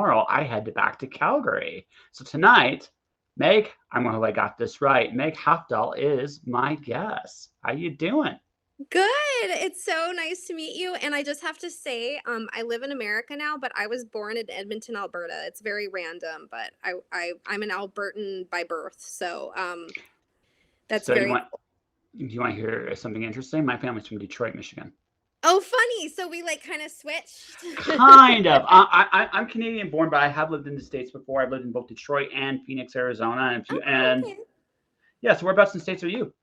tomorrow I head back to Calgary. So tonight, Meg, I'm gonna hope I got this right. Meg Hafdahl is my guest. How you doing? Good. It's so nice to meet you. And I just have to say, I live in America now, but I was born in Edmonton, Alberta. It's very random, but I'm an Albertan by birth, so that's So very cool. do you want to hear something interesting? My family's from Detroit, Michigan. Oh, funny. So we like kind of switched. Kind of. I'm Canadian born, but I have lived in the States before. I've lived in both Detroit and Phoenix, Arizona, Oh, and okay. yeah. So whereabouts in the States are you?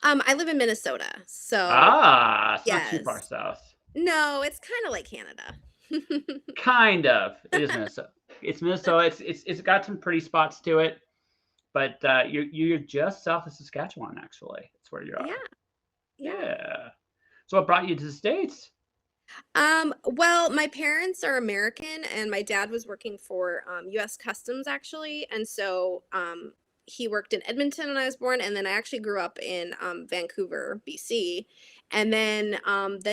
I live in Minnesota, so Ah, it's not too far yes. south. No, it's kind of like Canada. Kind of. It is Minnesota. It's Minnesota. It's got some pretty spots to it, but you're just south of Saskatchewan, actually. That's where you Yeah, are. yeah. Yeah. So what brought you to the States? Well, my parents are American and my dad was working for US Customs actually. And so he worked in Edmonton when I was born, and then I actually grew up in Vancouver, BC. And then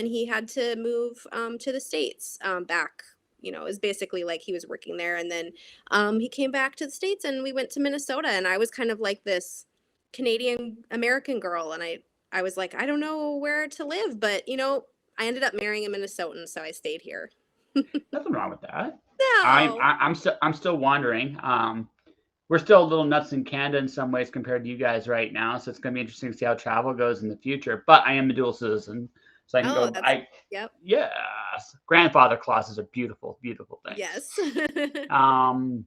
he had to move to the States back. It was basically like he was working there, and then he came back to the States, and we went to Minnesota, and I was kind of like this Canadian American girl, and I was like, I don't know where to live, but I ended up marrying a Minnesotan, so I stayed here. Nothing wrong with that. No. I'm still wondering. We're still a little nuts in Canada in some ways compared to you guys right now, so it's going to be interesting to see how travel goes in the future. But I am a dual citizen, so I can Oh, go. that's yep. Yes, grandfather clauses are beautiful, beautiful things. Yes. Um,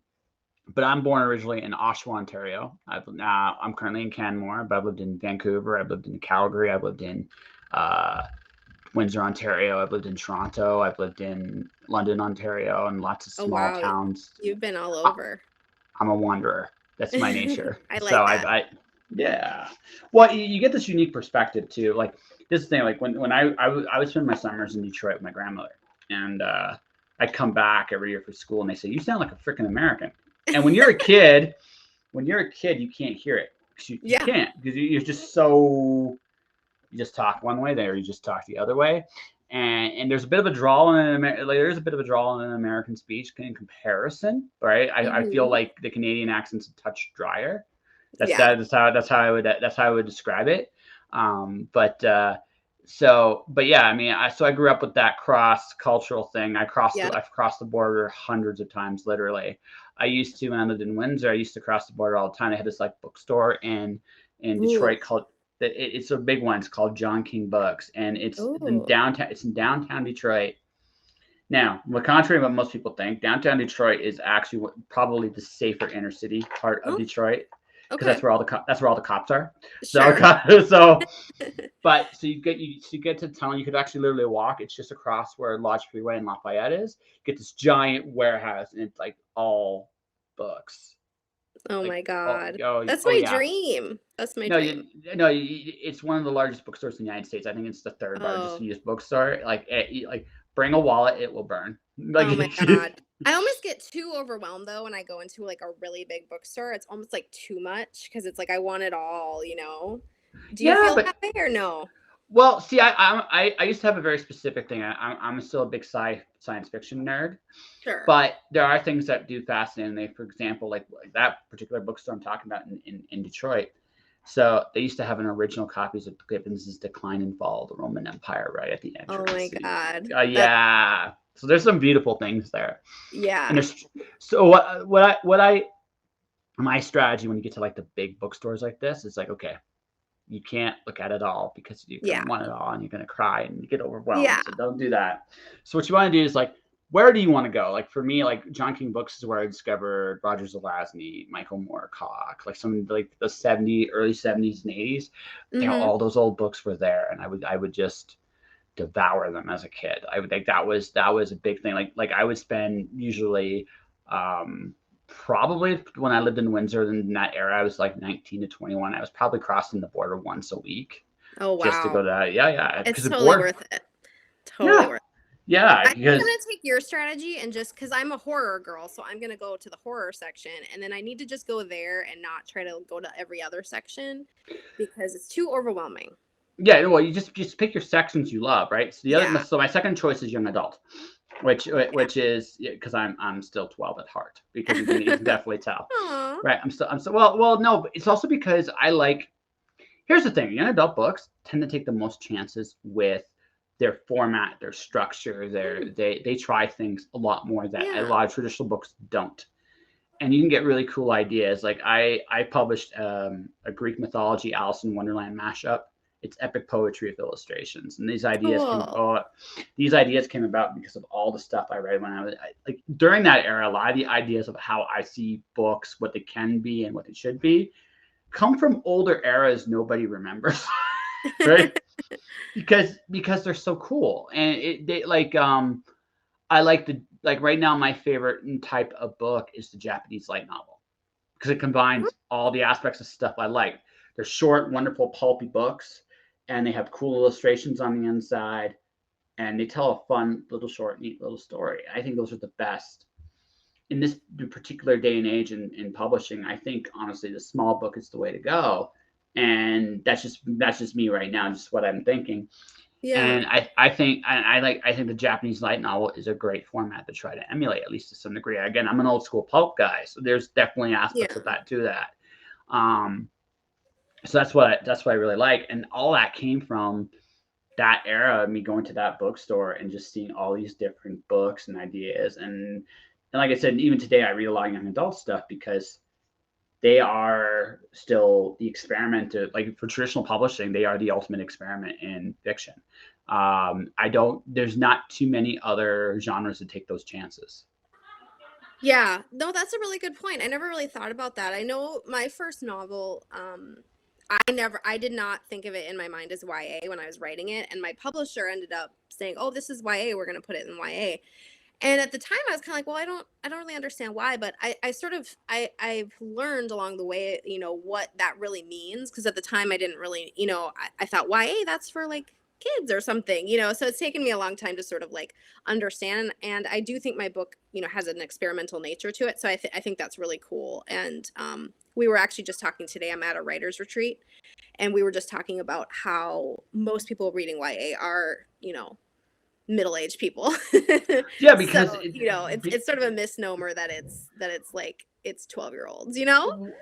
but I'm born originally in Oshawa, Ontario. I'm currently in Canmore, but I've lived in Vancouver. I've lived in Calgary. I've lived in uh, Windsor, Ontario. I've lived in Toronto. I've lived in London, Ontario, and lots of Oh, small wow. towns. You've been all I- over. I'm a wanderer. That's my nature. I So like that. yeah. Well, you get this unique perspective too. Like this thing, like when I would spend my summers in Detroit with my grandmother, and I'd come back every year for school, and they say, "You sound like a freaking American." And when you're a kid, you can't hear it. You Yeah. can't because you're just so you just talk one way there, you just talk the other way. And there's a bit of a drawl in there's a bit of a drawl in an American speech in comparison, right? I feel Hmm. like the Canadian accent's a touch drier. Yeah. That's how I would describe it. But but yeah, I mean, I grew up with that cross cultural thing. Yeah. I've crossed the border hundreds of times, literally. I used to when I lived in Windsor. I used to cross the border all the time. I had this like bookstore in Ooh. Detroit called it's a big one. It's called John King Books, and it's in Ooh. downtown. It's in downtown Detroit. Now, contrary to what most people think, downtown Detroit is actually probably the safer inner city part of Oh, Detroit because okay. that's where all the cops are. So Sure. so you get to town. You could actually literally walk. It's just across where Lodge Freeway and Lafayette is. You get this giant warehouse, and it's like all books. Oh Like my God. That's oh my yeah. dream. That's my No, dream. it's one of the largest bookstores in the United States. I think it's the third largest Oh. used bookstore. Like bring a wallet, it will burn. Like, Oh my God. I almost get too overwhelmed though when I go into like a really big bookstore. It's almost like too much because it's like I want it all. Do you yeah, feel but that way or no? well, see, I used to have a very specific thing. I'm still a big science fiction nerd, Sure. but there are things that do fascinate me. For example, like that particular bookstore I'm talking about in Detroit. So they used to have an original copies of Gibbons's Decline and Fall of the Roman Empire right at the Oh my entrance. God. That Yeah. So there's some beautiful things there. And yeah. there's so what I my strategy when you get to like the big bookstores like this is like, okay, you can't look at it all because you're gonna Yeah. want it all and you're gonna cry and you get overwhelmed. Yeah. So don't do that. So what you want to do is like, where do you want to go? Like for me, like John King Books is where I discovered Roger Zelazny, Michael Moorcock, like some like the early 70s and 80s. Mhm. All those old books were there, and I would just devour them as a kid. I would think that was a big thing. Like I would spend usually probably when I lived in Windsor in that era, I was like 19 to 21. I was probably crossing the border once a week Oh just to go wow. to yeah because It's the totally border worth it. Totally yeah worth yeah I think I'm because gonna take your strategy and just because I'm a horror girl, so I'm gonna go to the horror section, and then I need to just go there and not try to go to every other section because it's too overwhelming. yeah well you just pick your sections you love, right? So Yeah. so my second choice is young adult. which is because I'm still 12 at heart, because you can definitely tell, Aw. right? I'm still well no, but it's also because I like. Here's the thing: young adult books tend to take the most chances with their format, their structure, they try things a lot more that a Yeah. lot of traditional books don't. And you can get really cool ideas. Like I published a Greek mythology Alice in Wonderland mashup. It's epic poetry with illustrations, and Cool. these ideas came about because of all the stuff I read when like during that era. A lot of the ideas of how I see books, what they can be and what they should be, come from older eras nobody remembers, right? Because they're so cool, and they like I like the like right now my favorite type of book is the Japanese light novel, because it combines all the aspects of stuff I like. They're short, wonderful, pulpy books, and they have cool illustrations on the inside, and they tell a fun little short, neat little story. I think those are the best in this particular day and age in publishing. I think honestly, the small book is the way to go, and that's just me right now, just what I'm thinking. Yeah. And I think the Japanese light novel is a great format to try to emulate, at least to some degree. Again, I'm an old school pulp guy, so there's definitely aspects Yeah. of that to that. Um, so that's what I really like, and all that came from that era of me going to that bookstore and just seeing all these different books and ideas. And like I said, even today I read a lot of young adult stuff because they are still the experiment to, like, for traditional publishing, they are the ultimate experiment in fiction. I don't There's not too many other genres that take those chances. Yeah. No, that's a really good point. I never really thought about that. I know my first novel, I did not think of it in my mind as YA when I was writing it, and my publisher ended up saying, "Oh, this is YA. We're going to put it in YA." And at the time I was kind of like, well, I don't really understand why, but I sort of I've learned along the way, what that really means, because at the time I didn't really, I thought YA, that's for like kids or something, so it's taken me a long time to sort of like understand. And I do think my book, has an experimental nature to it, so I think that's really cool. And we were actually just talking today. I'm at a writer's retreat, and we were just talking about how most people reading YA are, middle-aged people. Yeah, because So, it's sort of a misnomer that it's like it's 12-year-olds.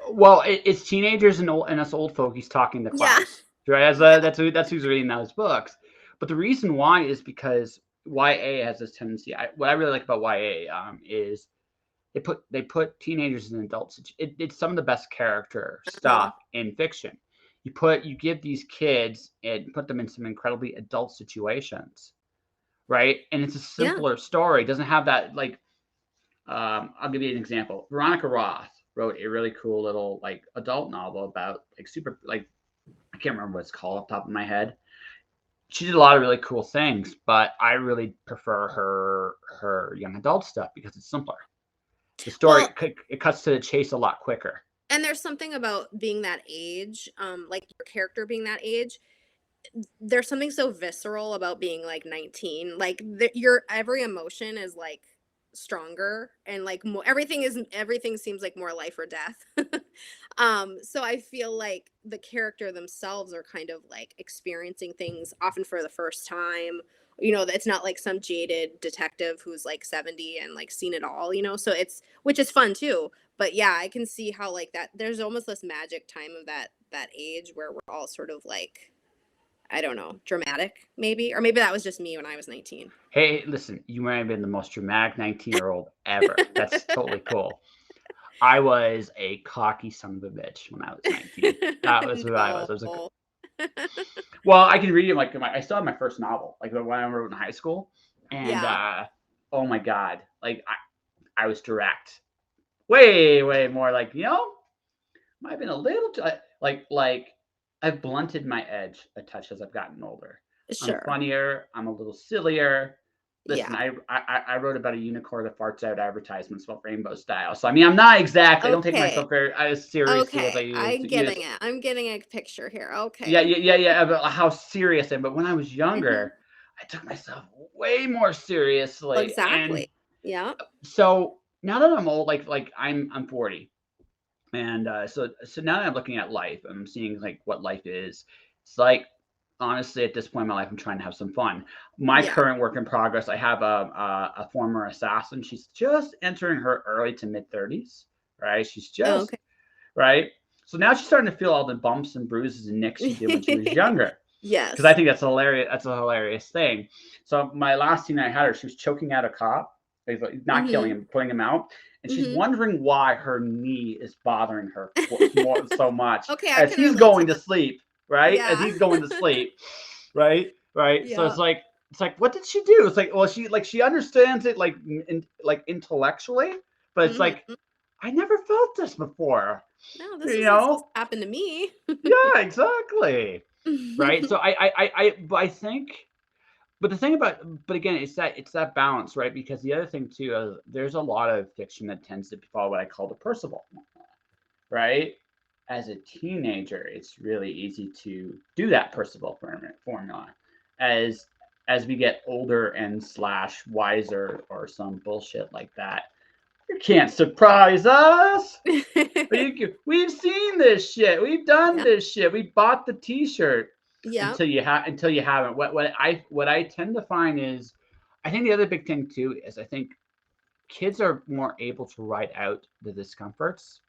well, it's teenagers and us old folkies talking to Yeah. clouds, right? Yeah. That's who's reading those books. But the reason why is because YA has this tendency. What I really like about YA is they put teenagers and adults. It's some of the best character Uh-huh. stuff in fiction. You give these kids and put them in some incredibly adult situations, right? And it's a Yeah. simpler story. It doesn't have that, like, I'll give you an example. Veronica Roth wrote a really cool little, like, adult novel about, like, super, like, I can't remember what it's called off the top of my head. She did a lot of really cool things, but I really prefer her young adult stuff because it's simpler. The story, Well, it cuts to the chase a lot quicker. and there's something about being that age, like your character being that age. There's something so visceral about being like 19. Like your every emotion is like stronger, and like everything seems like more life or death. So I feel like the character themselves are kind of like experiencing things often for the first time. It's not like some jaded detective who's like 70 and like seen it all, so it's which is fun too. But yeah, I can see how like that there's almost this magic time of that age where we're all sort of like, I don't know, dramatic maybe, or maybe that was just me when I was 19. Hey, listen, you might have been the most dramatic 19-year-old ever. That's totally cool. I was a cocky son of a bitch when I was 19. That was who I was. I was like, No. well, I can read it, like, I still have my first novel, like the one I wrote in high school, and Yeah. oh my god, like I was direct, way way more, like, might have been a little like I've blunted my edge a touch as I've gotten older. I'm Sure. funnier. I'm a little sillier. Listen, Yeah. I wrote about a unicorn that farts out advertisements about rainbow style. So I mean, I'm not exactly. I don't take Okay. myself very as seriously as I Okay. used I'm to. getting it. I'm getting a picture here. Yeah, Okay. yeah, yeah, yeah. About how serious I am. But when I was Hmm. younger, I took myself way more seriously. And Exactly. Yeah. so now that I'm old, like I'm 40, and so now that I'm looking at life, I'm seeing like what life is. It's like honestly, at this point in my life, I'm trying to have some fun. My Yeah. current work in progress, I have a former assassin. She's just entering her early to mid 30s, right? She's Oh, just okay. right. So now she's starting to feel all the bumps and bruises and nicks she did when she was younger. Because I Yes. think that's hilarious. That's a hilarious thing. So my last scene I had her, she was choking out a cop, not killing Mhm. him, putting him out, and she's Mhm. wondering why her knee is bothering her more so much Okay, I as can he's relate to going to that. sleep, right? As Yeah. he's going to sleep, right? Right. So Yeah. it's like what did she do? It's like well she understands it like intellectually, but it's like Mhm. I never felt this before, No, this you isn't supposed know? to happen to me. Yeah, exactly. Right. So but I think but the thing about but again it's that balance, right? Because the other thing too is there's a lot of fiction that tends to follow what I call the Percival, right? As a teenager, it's really easy to do that Percival formula. As as we get older and slash wiser or some bullshit like that, you can't surprise us. We've seen this shit. We've done Yeah. this shit. We bought the T-shirt Yeah. until you haven't. What I tend to find is, I think the other big thing too is I think kids are more able to write out the discomforts.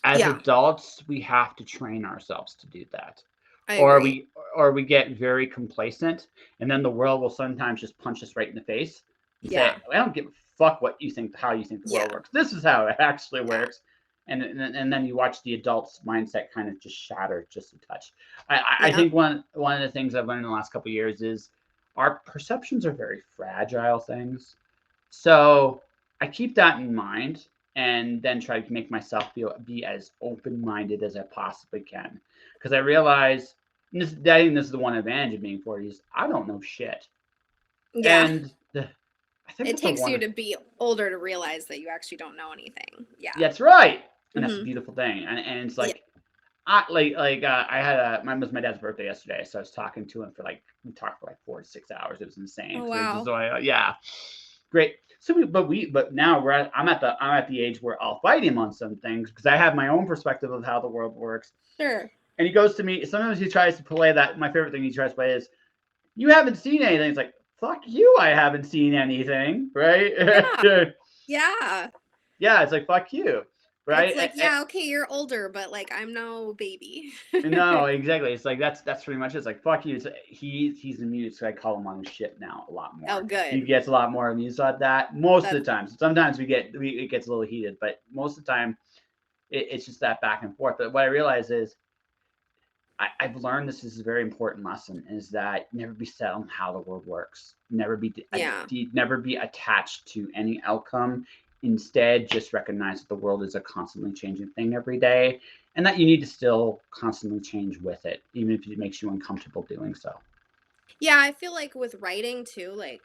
As Yeah. adults, we have to train ourselves to do that, I or agree. we get very complacent, and then the world will sometimes just punch us right in the face and say, Yeah. "I don't give a fuck what you think, how you think the world Yeah. works. This is how it actually Yeah. works." And then you watch the adult's mindset kind of just shatter just a touch. I Yeah. think one of the things I've learned in the last couple of years is our perceptions are very fragile things. So I keep that in mind and then try to make myself be as open minded as I possibly can. Because I realize I think this is the one advantage of being 40 is I don't know shit. Yeah. And I think It that's a takes you wonderful to be older to realize that you actually don't know anything. Yeah. that's right. And that's a Mhm. beautiful thing. And it's Yeah. like I had mine was my dad's birthday yesterday, so I was talking to him for like we talked for like 4 to 6 hours. It was insane. Oh So it's just wow. yeah, great. So but now I'm at the age where I'll fight him on some things because I have my own perspective of how the world works. Sure. And he goes to me. Sometimes he tries to play that. My favorite thing he tries to play is you haven't seen anything. It's like fuck you, I haven't seen anything, right? Yeah. Yeah. Yeah, it's like fuck you, It's right? like, yeah, okay, you're older, but like I'm no baby. No, exactly. It's like that's pretty much it. It's like fuck you. He's amused. So I call him on his shit now a lot Oh, more. He good. gets a lot more amused at that most of That's the time. Sometimes it gets a little heated, but most of the time it's just that back and forth. But what I realize is I've learned this is a very important lesson is that never be set on how the world works. yeah. Never be attached to any outcome. Instead, just recognize that the world is a constantly changing thing every day, and that you need to still constantly change with it, even if it makes you uncomfortable doing so. Yeah, I feel like with writing too, like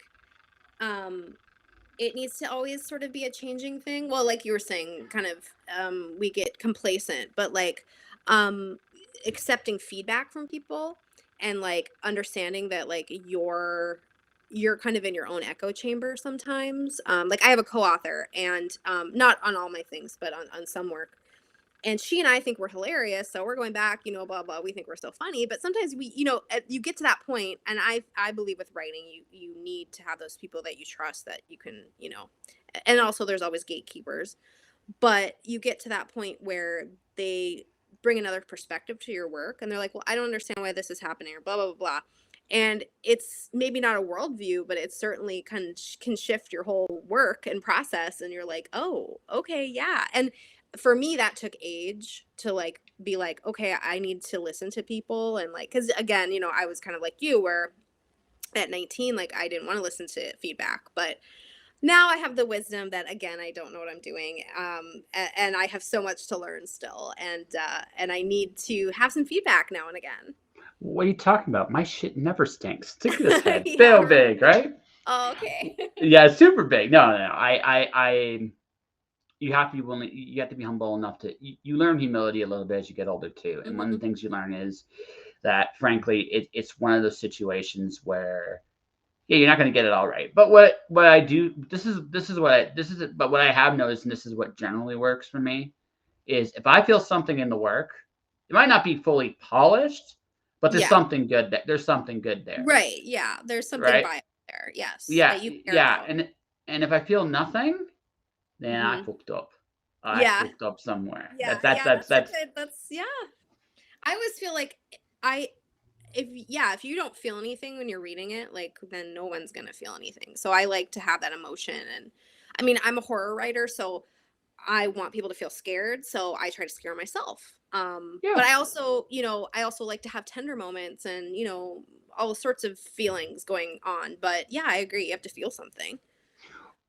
um it needs to always sort of be a changing thing. Well, like you were saying, kind of we get complacent, but like um accepting feedback from people and like understanding that like you're kind of in your own echo chamber sometimes. Like I have a co-author and not on all my things, but on some work. And she and I think we're hilarious, so we're going back, you know, blah blah. We think we're so funny, but sometimes we, you know, you get to that point, and I believe with writing, you need to have those people that you trust that you can, you know, and also there's always gatekeepers, but you get to that point where they bring another perspective to your work, and they're like, well, I don't understand why this is happening, or blah blah blah blah. And it's maybe not a worldview, but it certainly can shift your whole work and process. And you're like, oh, okay, yeah. And for me, that took age to like be like, okay, I need to listen to people. And like, because again, you know, I was kind of like you, where at 19, like I didn't want to listen to feedback, but now I have the wisdom that again I don't know what I'm doing, and I have so much to learn still, and I need to have some feedback now and again. What are you talking about? My shit never stinks. Stick to this head, Yeah. real big, right? Oh, okay. Yeah, super big. No. I you have to be willing. You have to be humble enough to. You learn humility a little bit as you get older too. And one of the hmm things you learn is that, frankly, it's one of those situations where yeah, you're not going to get it all right. But what I do this is but what I have noticed, and this is what generally works for me, is if I feel something in the work, it might not be fully polished, but there's Yeah. something good there. There's something good there, Right. Yeah. There's something right? viable there. Yes. Yeah, That you care yeah, about. and if I feel nothing, then I Hmm. fucked up. I Yeah. fucked up somewhere. Yeah. That that Yeah. that's That's a that's good, that's, yeah. I always feel like I, if you don't feel anything when you're reading it, like, then no one's gonna feel anything. So I like to have that emotion. And I mean, I'm a horror writer, so I want people to feel scared, so I try to scare myself. yeah. But I also, I also like to have tender moments and, all sorts of feelings going on. But yeah, I agree. You have to feel something.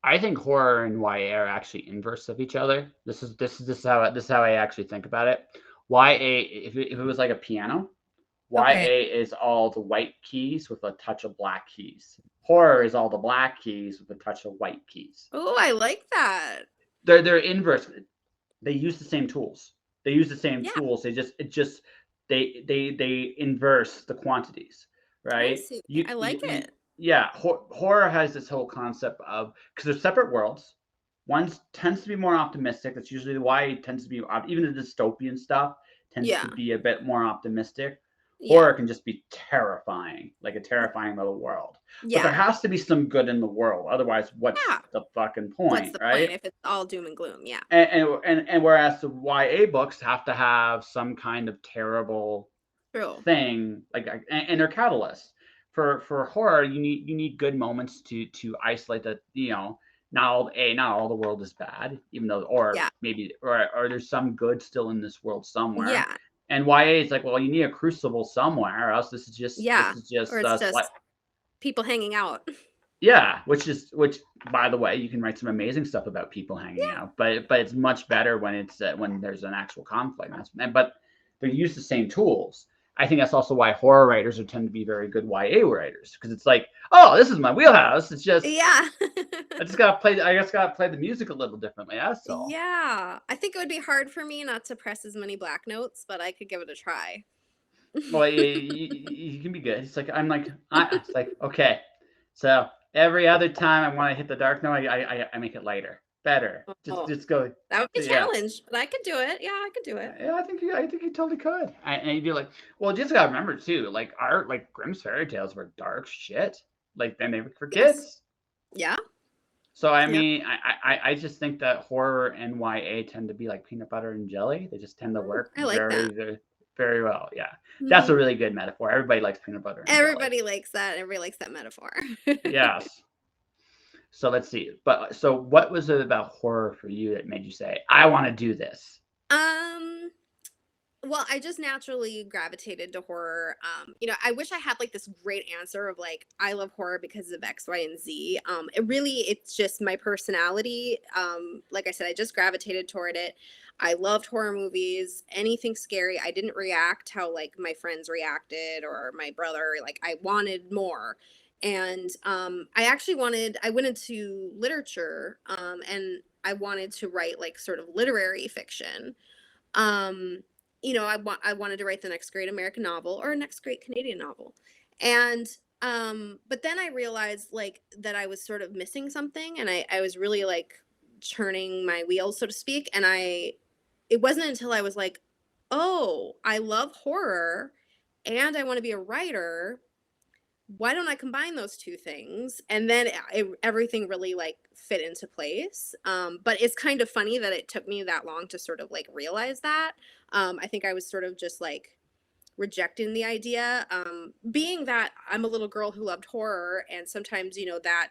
I think horror and YA are actually inverse of each other. This is how I actually think about it. YA, if it was like a piano, Okay. YA is all the white keys with a touch of black keys. Horror is all the black keys with a touch of white keys. Oh, I like that. They're inverse. They use the same tools. They use the same Yeah, tools. They inverse the quantities, I right? see. You I you, like you it. yeah. Horror has this whole concept of because they're separate worlds. One tends to be more optimistic. That's usually why it tends to be even the dystopian stuff tends to Yeah. be a bit more optimistic. Yeah. Horror can just be terrifying, like a terrifying little world. But there Yeah. has to be some good in the world. Otherwise, what's Yeah. the fucking What's point, the point right? if it's all doom and gloom? Yeah. And whereas the YA books have to have some kind of terrible True. thing, like and they're catalysts. For horror, you need good moments to isolate that, not all the world is bad, even though, or Yeah. maybe, or there's some good still in this world somewhere. Yeah. And YA is like, well, you need a crucible somewhere, or else this Yeah. is Or just it's slight. just people hanging out. Yeah, which by the way, you can write some amazing stuff about people hanging Yeah. out, but it's much better when when there's an actual conflict. But they use the same tools. I think that's also why horror writers tend to be very good YA writers because it's like, oh, this is my wheelhouse. It's just Yeah. I just gotta play the music a little differently. That's all. Yeah. I think it would be hard for me not to press as many black notes, but I could give it a try. Well, you can be good. It's like it's like okay, so every other time I want to hit the dark note, I make it lighter, better. Just Oh, just go, that would be a yeah. challenge, but I could do it. Yeah, I could do it. Yeah, I think you totally could. And you'd be like, well, just gotta remember too, like our like Grimm's fairy tales were dark shit. Like then they were for Yes. kids. Yeah. So I Yeah. mean, I just think that horror and YA tend to be like peanut butter and jelly. They just tend to work I like very, that. very, very well. Yeah, that's Hmm. a really good metaphor. Everybody likes peanut butter and jelly. Everybody likes that. Everybody likes that metaphor. Yes. So let's see. But so what was it about horror for you that made you say, I want to do this? um, well, I just naturally gravitated to horror. I wish I had like this great answer of like I love horror because of X, Y, and Z. It's just my personality. Like I said, I just gravitated toward it. I loved horror movies. Anything scary, I didn't react how like my friends reacted or my brother. Like I wanted more. And I went into literature, and I wanted to write like sort of literary fiction. um I wanted to write the next great American novel or next great Canadian novel. And but then I realized like that I was sort of missing something, and I was really like churning my wheels, so to speak. And it wasn't until I was like, oh, I love horror and I want to be a writer. Why don't I combine those two things? And then everything really like fit into place. But it's kind of funny that it took me that long to sort of like realize that. I think I was sort of just like rejecting the idea, being that I'm a little girl who loved horror, and sometimes that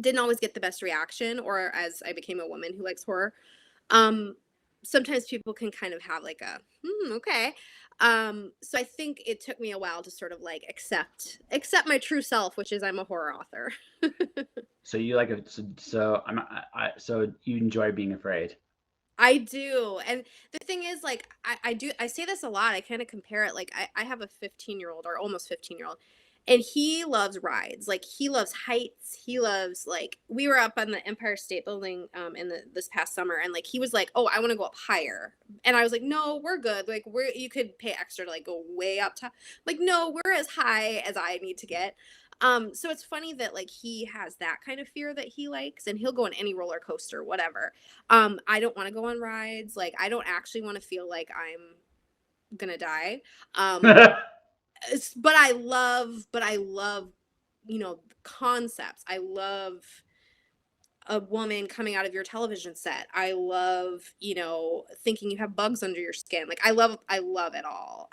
didn't always get the best reaction, or as I became a woman who likes horror, um sometimes people can kind of have like a okay. So I think it took me a while to sort of like accept my true self, which is I'm a horror author. So you like it? So you enjoy being afraid? I do. And the thing is, like, I say this a lot. I kind of compare it. Like, I have a 15-year-old or almost 15-year-old, and he loves rides. Like, he loves heights. He loves, like, we were up on the Empire State Building this past summer, and like, he was like, oh, I want to go up higher. And I was like, no, we're good. Like, you could pay extra to like go way up top. Like, no, we're as high as I need to get. So it's funny that like he has that kind of fear that he likes, and he'll go on any roller coaster, whatever. I don't want to go on rides. Like, I don't actually want to feel like I'm gonna die. But I love, concepts. I love a woman coming out of your television set. I love, thinking you have bugs under your skin. Like I love it all.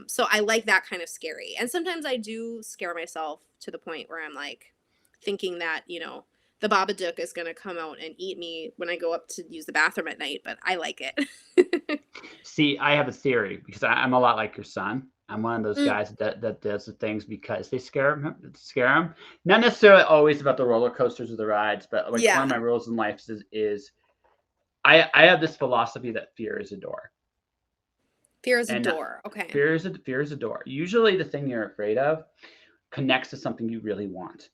So I like that kind of scary. And sometimes I do scare myself to the point where I'm like thinking that, the Babadook is going to come out and eat me when I go up to use the bathroom at night, but I like it. See, I have a theory because I'm a lot like your son. I'm one of those Mm, guys that does the things because they scare him. Not necessarily always about the roller coasters or the rides, but like one yeah. of my rules in life is I have this philosophy that fear is a door, Fear is a and door. Okay. fear is a door. Usually, the thing you're afraid of connects to something you really want,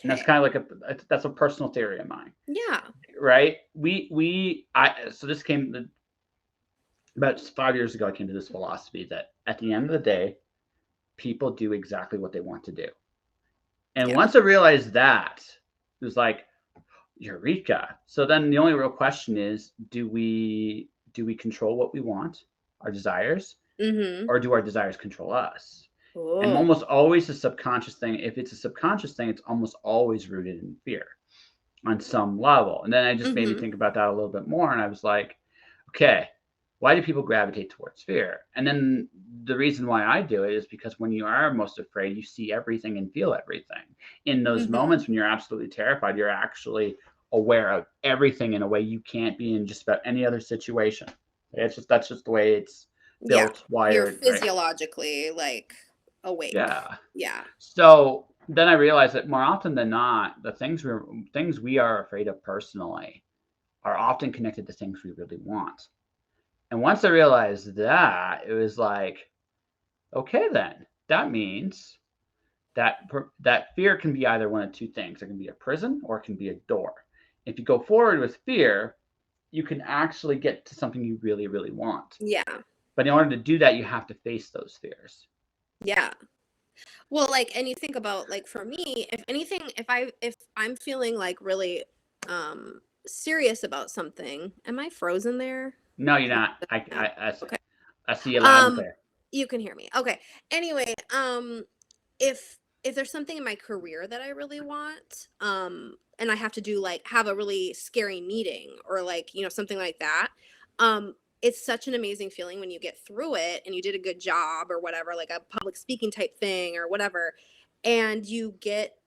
and that's Okay. kind of like that's a personal theory of mine, Yeah. right? So this came about 5 years ago. I came to this philosophy that at the end of the day, people do exactly what they want to do. And Yeah. once I realized that, it was like, eureka. So then the only real question is, do we control what we want, our desires, Mm-hmm. or do our desires control us? And Oh. almost always a subconscious thing. If it's a subconscious thing, it's almost always rooted in fear on some level. And then I just made me Mm-hmm. think about that a little bit more. And I was like, okay, why do people gravitate towards fear? And then the reason why I do it is because when you are most afraid, you see everything and feel everything. In those Mm-hmm. moments when you're absolutely terrified, you're actually aware of everything in a way you can't be in just about any other situation. That's just the way it's Yeah. built, You're wired, right? physiologically like awake. Yeah. Yeah. So then I realized that more often than not, the things we are afraid of personally are often connected to things we really want. And once I realized that, it was like, okay, then that means that fear can be either one of two things. It can be a prison or it can be a door. If you go forward with fear, you can actually get to something you really, really want. Yeah. But in order to do that, you have to face those fears. Yeah. Well, like, and you think about like for me, if anything, if I'm feeling like really serious about something, am I frozen there? No, you're Can not. you Okay. I see you loud and Um, clear. you can hear me. Okay. Anyway, if there's something in my career that I really want, and I have to do like have a really scary meeting or like, something like that, it's such an amazing feeling when you get through it and you did a good job or whatever, like a public speaking type thing or whatever, and you get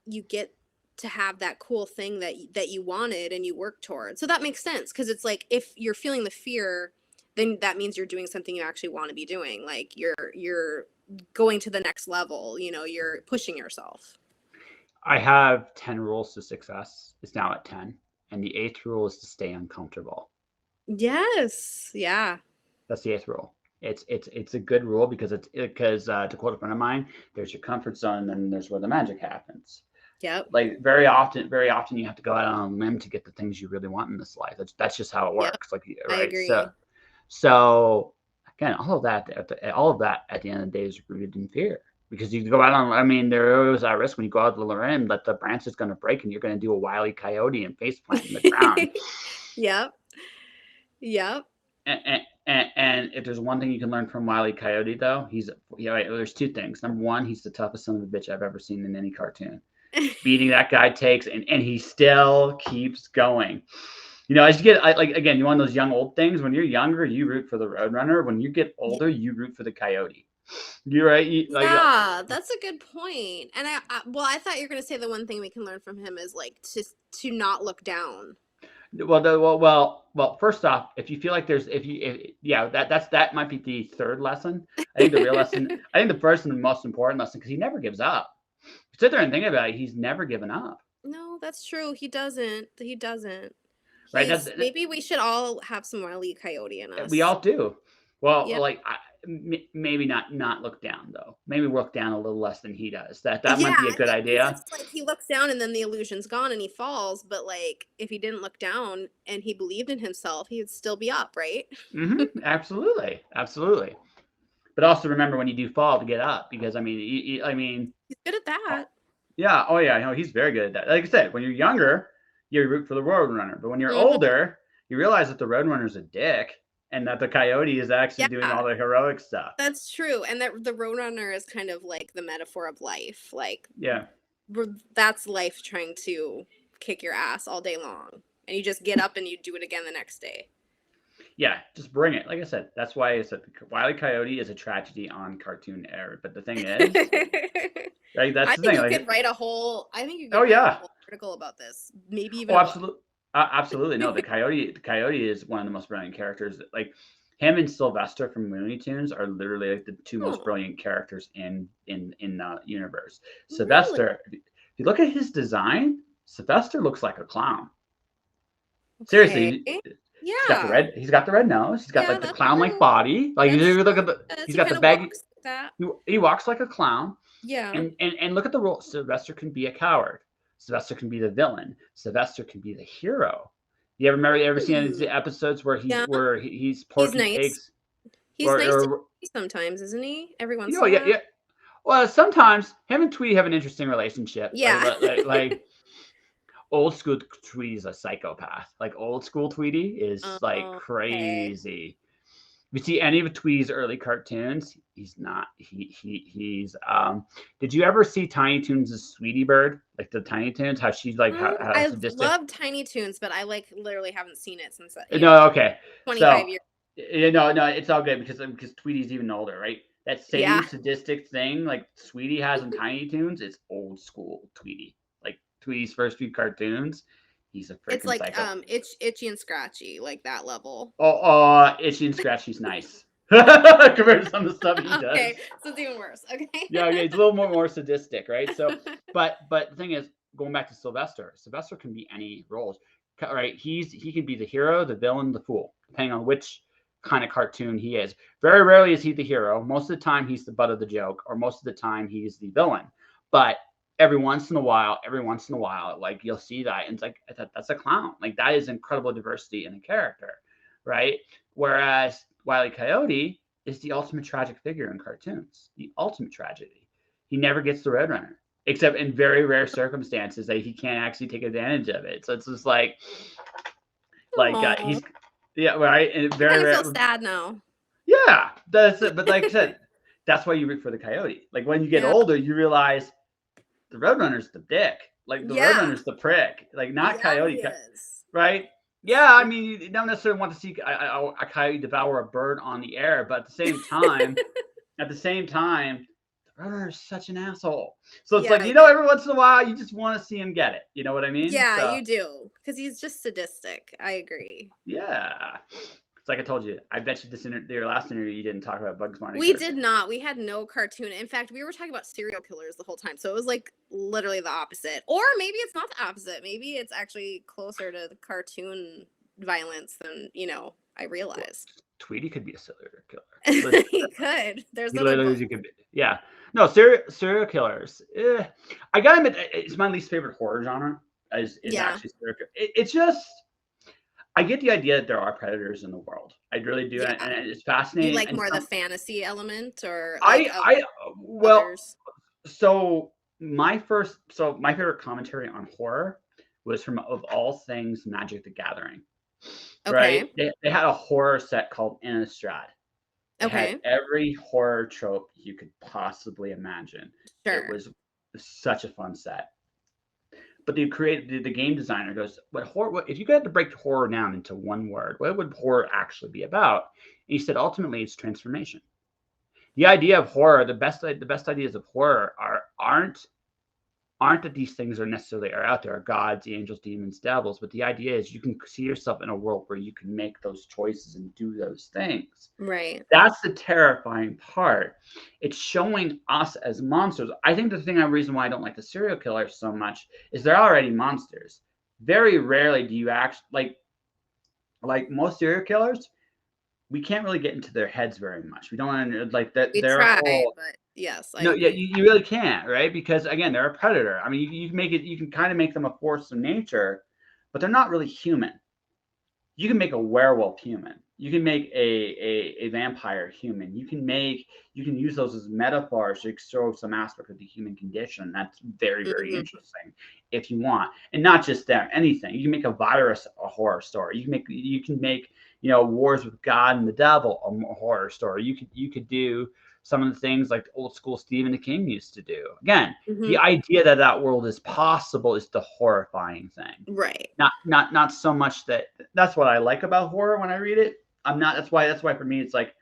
to have that cool thing that you wanted and you work towards. So that makes sense because it's like if you're feeling the fear, then that means you're doing something you actually want to be doing. Like you're going to the next level, you're pushing yourself. I have 10 rules to success. It's now at 10. And the eighth rule is to stay uncomfortable. Yes. Yeah. That's the eighth rule. It's a good rule because to quote a friend of mine, there's your comfort zone and then there's where the magic happens. Yep. Like very often you have to go out on a limb to get the things you really want in this life. That's just how it Yep. works. Like I right. agree. So again, all of that at the end of the day is rooted in fear. Because you go out on, I mean, there is that risk when you go out to the limb that the branch is going to break and you're going to do a wily coyote and face plant in the ground. Yep. Yep. And if there's one thing you can learn from Wile E. Coyote, though, there's two things. Number one, he's the toughest son of a bitch I've ever seen in any cartoon. Beating that guy takes, and he still keeps going. As you get, again, you want those young old things. When you're younger, you root for the Roadrunner. When you get older, you root for the Coyote. You're right. Yeah, that's a good point. And I thought you were gonna say the one thing we can learn from him is like to not look down. Well. First off, if you feel like that might be the third lesson. I think the real lesson. I think the first and the most important lesson because he never gives up. Sit there and think about it. He's never given up. No, that's true. He doesn't. He doesn't. Right? That's Maybe we should all have some Wile E. Coyote in we us. all do. Well, Yep. maybe not look down though. Maybe look down a little less than he does. That Yeah, might be a I good mean, 'cause idea. it's like he looks down and then the illusion's gone and he falls, but like if he didn't look down and he believed in himself, he would still be up, right? Absolutely, absolutely. But also remember when you do fall to get up because I mean, He's good at that. yeah, oh yeah, no, he's very good at that. Like I said, when you're younger, you root for the Roadrunner, but when you're Mhm. older, you realize that the Roadrunner's a dick. and that the coyote is actually doing all the heroic stuff. That's true. And that the Roadrunner is kind of like the metaphor of life. Like, Yeah. That's life trying to kick your ass all day long. And you just get up and you do it again the next day. Yeah, just bring it. Like I said, that's why I said Wile E. Coyote is a tragedy on cartoon air. But the thing is, right? That's the thing. You could write a whole. I think you could write a whole article about this. Maybe even. Absolutely. No, the coyote is one of the most brilliant characters. Like him and Sylvester from Looney Tunes are literally like the two most brilliant characters in the universe. Sylvester, if you look at his design, Sylvester looks like a clown. Seriously. Yeah, he's got the red nose. He's got like the clown-like body. Like you look at he's got the baggy. He walks like a clown. Yeah. And look at the role. Sylvester can be a coward. Sylvester can be the villain. Sylvester can be the hero. You ever seen any of the episodes where he's porky pigs? He's nice sometimes, isn't he? Every once in a while. Yeah. Well, sometimes him and Tweety have an interesting relationship. Yeah. Like old school Tweety's a psychopath. Like old school Tweety is like crazy. If you see any of Tweety's early cartoons, he's not. He's. Did you ever see Tiny Toons' Sweetie Bird? Like the Tiny Toons, how she's like. I love Tiny Toons, but I like literally haven't seen it since. No, okay. 25 years. No, it's all good because Tweety's even older, right? That same sadistic thing like Sweetie has in Tiny Toons, it's old school Tweety. Like Tweety's first few cartoons. He's a freaking psycho. Itchy and Scratchy, like that level. Itchy and Scratchy's nice compared to some of the stuff he does. Okay, so it's even worse. Okay. Yeah, he's a little more sadistic, right? So, but the thing is, going back to Sylvester can be any roles, right? He can be the hero, the villain, the fool, depending on which kind of cartoon he is. Very rarely is he the hero. Most of the time, he's the butt of the joke, or most of the time, he's the villain. But every once in a while, like you'll see that, and it's like that's a clown. Like that is incredible diversity in a character, right? Whereas Wile E. Coyote is the ultimate tragic figure in cartoons. The ultimate tragedy. He never gets the Roadrunner, except in very rare circumstances that he can't actually take advantage of it. So it's just like he's right. And very rare. I feel sad now. Yeah, that's it. But like I said, that's why you root for the coyote. Like when you get older, you realize. The Roadrunner's the dick. Like the Roadrunner's the prick. Like not Coyote, right? Yeah, I mean you don't necessarily want to see a coyote devour a bird on the air, but at the same time, the Roadrunner's such an asshole. So it's like every once in a while you just want to see him get it. You know what I mean? Yeah, you do, because he's just sadistic. I agree. Yeah. It's like I told you. I bet you your last interview you didn't talk about Bugs Bunny. We did not. We had no cartoon. In fact, we were talking about serial killers the whole time. So it was like literally the opposite. Or maybe it's not the opposite. Maybe it's actually closer to the cartoon violence than, I realized. Well, Tweety could be a serial killer. He could. There's literally could be. Yeah. No, serial killers. I gotta admit, it's my least favorite horror genre. Is actually serial killer. It's just. I get the idea that there are predators in the world. I really do, and it's fascinating. You like more the fantasy element, or So my favorite commentary on horror was from of all things Magic the Gathering. Okay. Right? They had a horror set called Innistrad. Okay. Had every horror trope you could possibly imagine. Sure. It was such a fun set. But the game designer goes, if you had to break horror down into one word, what would horror actually be about? And he said, ultimately, it's transformation. The idea of horror, the best ideas of horror aren't that these things are necessarily out there, gods, angels, demons, devils, but the idea is you can see yourself in a world where you can make those choices and do those things. Right. That's the terrifying part. It's showing us as monsters. I think the reason why I don't like the serial killers so much is they're already monsters. Very rarely do you actually like most serial killers. We can't really get into their heads very much. We don't like that. We try, but yes. You really can't, right? Because again, they're a predator. I mean, you can kind of make them a force of nature, but they're not really human. you can make a werewolf human. You can make a vampire human. You can use those as metaphors to show some aspect of the human condition. That's very, very Mhm. interesting if you want. And not just that, anything. You can make a virus a horror story. You can make wars with God and the devil a horror story. You could do some of the things like old school Stephen King used to do. Again, the Mhm. idea that that world is possible is the horrifying thing. Right. Not so much that. That's what I like about horror when I read it. I'm not. That's why for me it's like,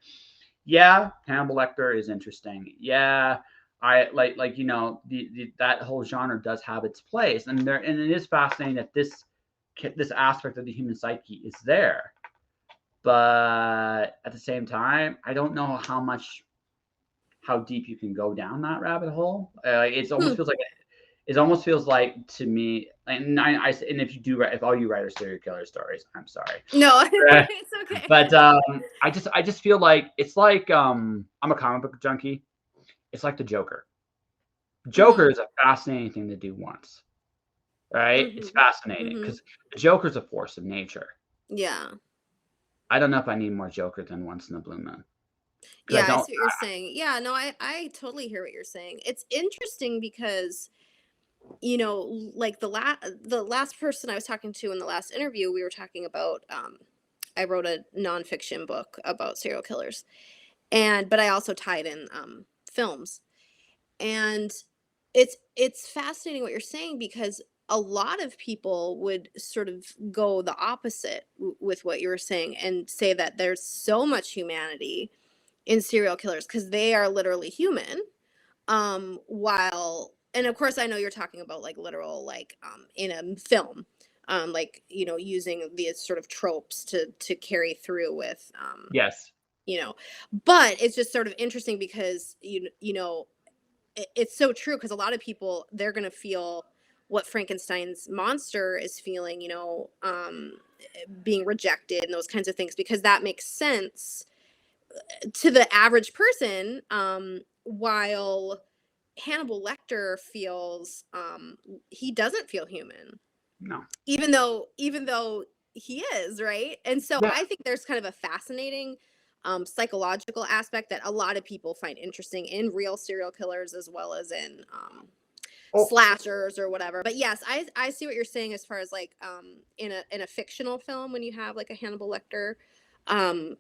yeah, Hannibal Lecter is interesting. Yeah, I like the that whole genre does have its place, and it is fascinating that this aspect of the human psyche is there. But at the same time, I don't know how deep you can go down that rabbit hole. Hmm. It almost feels like to me, and if all you write are serial killer stories, I'm sorry. No, Uh, it's okay. but I just feel like it's like I'm a comic book junkie. It's like the Joker. Joker Mhm. is a fascinating thing to do once, right? It's Mhm. fascinating Mhm. because the Joker's a force of nature. Yeah. I don't know if I need more Joker than once in a blue moon because I Yeah, I don't. see what you're saying. Yeah, no, I totally hear what you're saying. It's interesting because like the last person I was talking to in the last interview, we were talking about I wrote a nonfiction book about serial killers. And but I also tied in films. And it's fascinating what you're saying because a lot of people would sort of go the opposite with what you were saying and say that there's so much humanity in serial killers because they are literally human, while and of course I know you're talking about like literal like in a film, like using these sort of tropes to carry through with Yes. you know but it's just sort of interesting because it's so true because a lot of people they're going to feel what Frankenstein's monster is feeling, being rejected and those kinds of things because that makes sense to the average person, while Hannibal Lecter feels he doesn't feel human, No. even though he is, right? And so Yeah. I think there's kind of a fascinating psychological aspect that a lot of people find interesting in real serial killers as well as in Oh. slashers or whatever. But yes, I see what you're saying as far as like in a fictional film when you have like a Hannibal Lecter,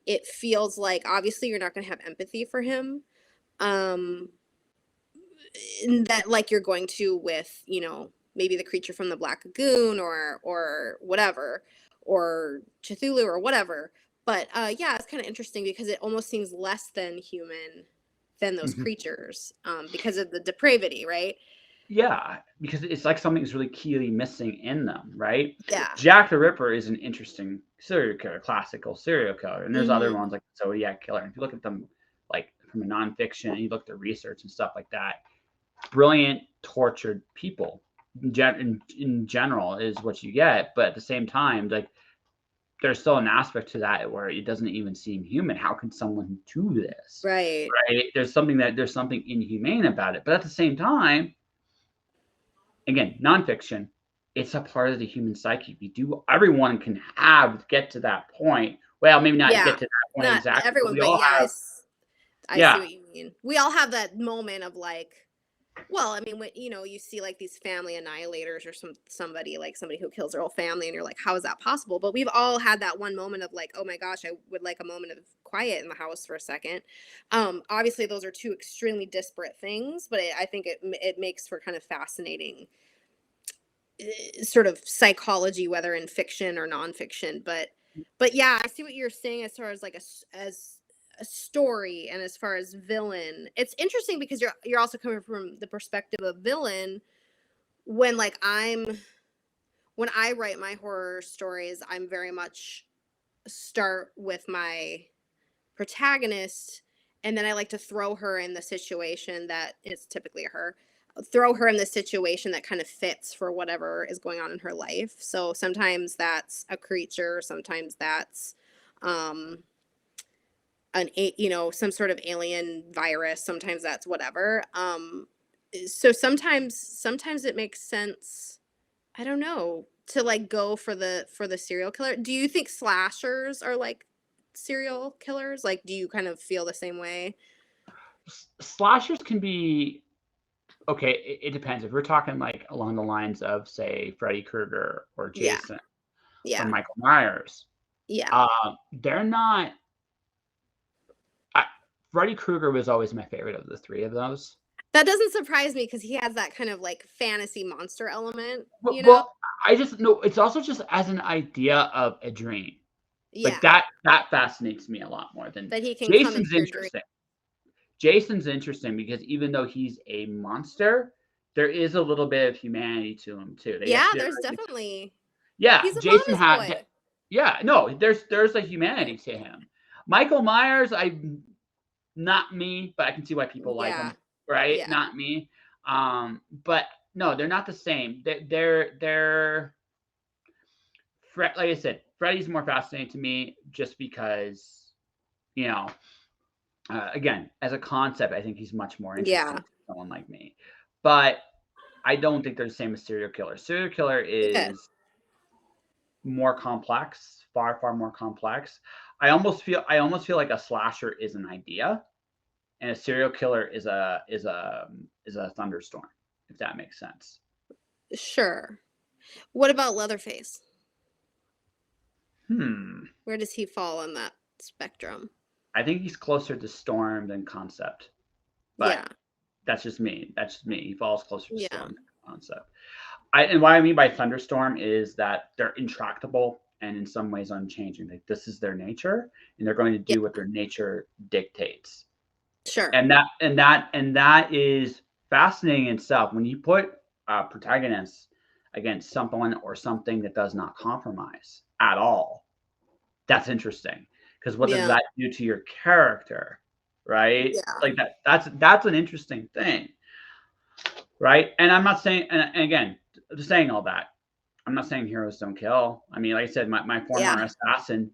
it feels like obviously you're not going to have empathy for him, um in that like you're going to with maybe the creature from the Black Lagoon or whatever, or Cthulhu or whatever. But yeah, it's kind of interesting because it almost seems less than human than those Mhm. creatures, because of the depravity, right? Yeah, because it's like something is really keenly missing in them, right? Yeah. Jack the Ripper is an interesting serial killer, classical serial killer, and there's other Mhm. ones like Zodiac Killer. And if you look at them like from a nonfiction, and you look at the research and stuff like that, brilliant, tortured people in general is what you get. But at the same time, like there's still an aspect to that where it doesn't even seem human. How can someone do this? Right. Right? There's something inhumane about it. But at the same time, again, nonfiction, it's a part of the human psyche. Everyone can get to that point. Well, maybe not Yeah. get to that point Not exactly, but everyone, we but all yeah, have, I see yeah. what you mean. We all have that moment of like, well, I mean, when you see like these family annihilators or somebody who kills their whole family, and you're like, how is that possible? But we've all had that one moment of like, oh my gosh, I would like a moment of quiet in the house for a second. Obviously, those are two extremely disparate things, but I think it makes for kind of fascinating sort of psychology, whether in fiction or nonfiction. But yeah, I see what you're saying as far as like as a story and as far as villain. It's interesting because you're also coming from the perspective of villain when like when I write my horror stories, I'm very much start with my protagonist, and then I like to throw her in the situation that it's typically her, throw her in the situation that kind of fits for whatever is going on in her life. So sometimes that's a creature, sometimes that's um some sort of alien virus, sometimes that's whatever. So sometimes it makes sense, I don't know, to like go for the serial killer. Do you think slashers are like serial killers? Like, do you kind of feel the same way? Slashers can be okay. It depends. If we're talking like along the lines of, say, Freddy Krueger or Yeah. Jason or Yeah. Michael Myers, Yeah. they're not. Freddy Krueger was always my favorite of the three of those. That doesn't surprise me because he has that kind of like fantasy monster element, you know? Well, I just know it's also just as an idea of a dream. Like Yeah. that fascinates me a lot more than That he can come into Jason's your dream. interesting. Jason's interesting because even though he's a monster, there is a little bit of humanity to him too. Yeah, there's definitely. Yeah, He's a Jason mama's had. boy. Yeah, no, there's a humanity to him. Michael Myers, not me, but I can see why people like him, right? Yeah. Not me. But no, they're not the same. They're like I said, Freddy's more fascinating to me just because, you know, again, as a concept, I think he's much more interesting to someone like me. But I don't think they're the same as serial killer. Serial killer is more complex, far more complex. I almost feel like a slasher is an idea, and a serial killer is a thunderstorm, if that makes sense. Sure. What about Leatherface? Where does he fall on that spectrum? I think he's closer to storm than concept. But that's just me. He falls closer to storm than concept. And what I mean by thunderstorm is that they're intractable and in some ways unchanging. Like this is their nature, and they're going to do what their nature dictates. Sure. And that is fascinating in itself. When you put protagonists against someone or something that does not compromise at all, that's interesting. Because what does that do to your character, right? Like that's an interesting thing, right? And I'm not saying, and again, just saying all that, I'm not saying heroes don't kill. I mean, like I said, my former assassin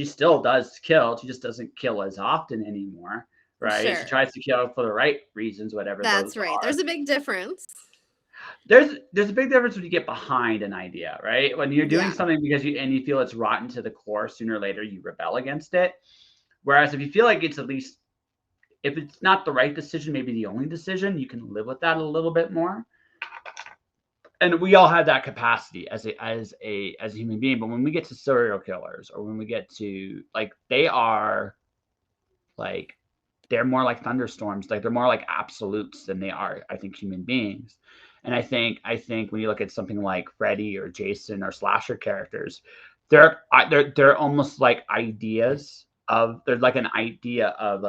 still does kill. She just doesn't kill as often anymore, right? She tries to kill for the right reasons, whatever those are. There's a big difference. There's a big difference when you get behind an idea, right? When you're doing something because you feel it's rotten to the core, sooner or later you rebel against it. Whereas if you feel like it's at least, if it's not the right decision, maybe the only decision, you can live with that a little bit more. And we all have that capacity as a human being. But when we get to serial killers, or when we get to they're more like thunderstorms. Like they're more like absolutes than they are, I think, human beings. And I think when you look at something like Freddy or Jason or slasher characters, they're almost like ideas of. They're like an idea of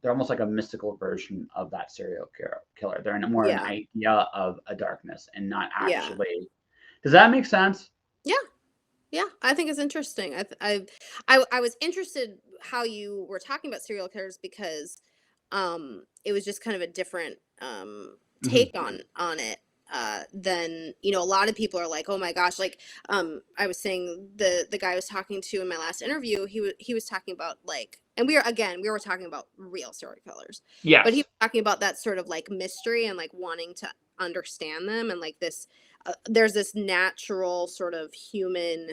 they're almost like a mystical version of that serial killer. They're more an idea of a darkness and not actually. Does that make sense? Yeah, I think it's interesting. I was interested how you were talking about serial killers because it was just kind of a different take on it than, you know, a lot of people are like, oh my gosh, like I was saying, the guy I was talking to in my last interview, he was talking about like, and we were talking about real serial killers. Yeah. But he was talking about that sort of like mystery and like wanting to understand them, and like this there's this natural sort of human,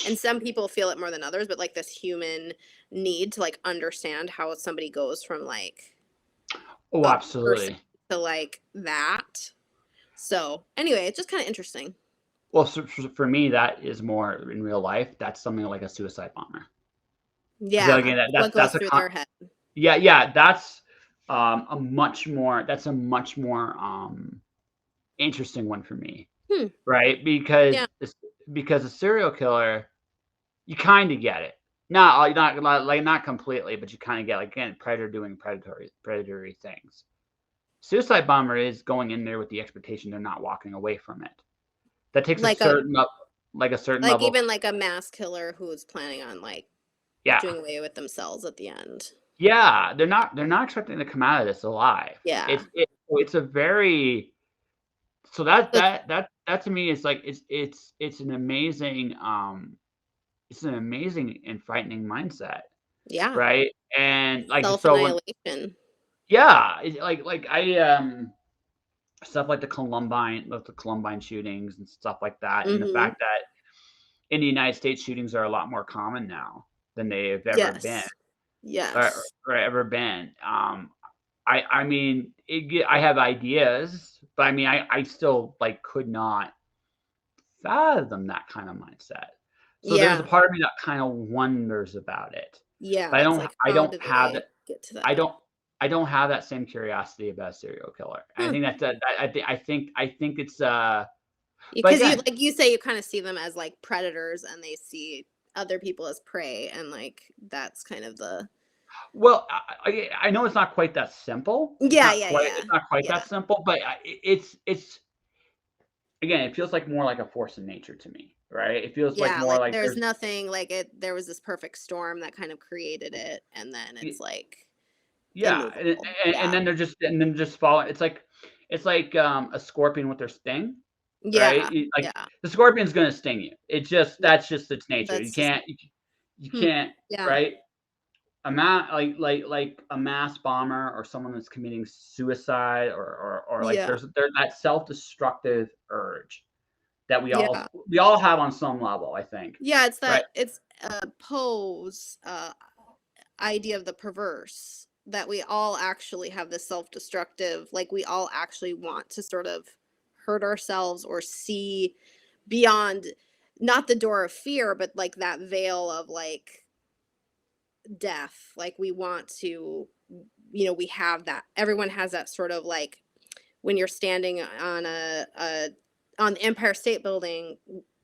and some people feel it more than others, but like this human need to like understand how somebody goes from like absolutely to like that. So anyway, it's just kind of interesting. Well, for me, that is more in real life. That's something like a suicide bomber. Yeah, again, what goes through their head. Yeah, that's a much more interesting one for me, right? Because a serial killer, you kind of get it. Not completely, but you kind of get, like, again, predator doing predatory things. Suicide bomber is going in there with the expectation they're not walking away from it. That takes like a certain level. Even like a mass killer who's planning on like doing away with themselves at the end. Yeah, they're not expecting to come out of this alive. Yeah, it's a very, so that to me is like it's an amazing and frightening mindset. Yeah. Right. And like self-annihilation. Yeah, like stuff like the Columbine shootings and stuff like that, and the Mm-hmm. fact that in the United States shootings are a lot more common now than they've ever been Yes. or, Yes. or ever been. I mean, I have ideas, but I mean, I still like could not fathom that kind of mindset. So there's a Yeah. part of me that kind of wonders about it, but Yeah. It's like, I how don't did have they that. get to I that? don't I don't have that same curiosity about a serial killer. And I Hmm. think I think it's but Because you, again, like you say, you kind of see them as like predators, and they see other people as prey, and like that's kind of the. well, I know it's not quite that simple. Yeah. Yeah. Yeah. It's not quite Yeah. that simple, but it's again, it feels like more like a force of nature to me, right? It feels like Yeah, more like like there's there's nothing like it. There was this perfect storm that kind of created it, and then it's like yeah, immovable. Yeah. and then just following. It's like a scorpion with their sting, right? Yeah. Like Yeah. the scorpion's gonna sting you. It's just Yeah. that's just its nature. That's just. You Hmm. can't Yeah. right. Like a mass bomber or someone that's committing suicide or like Yeah. there's that self-destructive urge that Yeah. we all have on some level, I think, Yeah. It's right? that. It's Poe's idea of the perverse, that we all actually have this self-destructive, like we all actually want to sort of hurt ourselves or see beyond, not the door of fear, but like that veil of like death. Like we want to, we have that. Everyone has that sort of like, when you're standing on on the Empire State Building,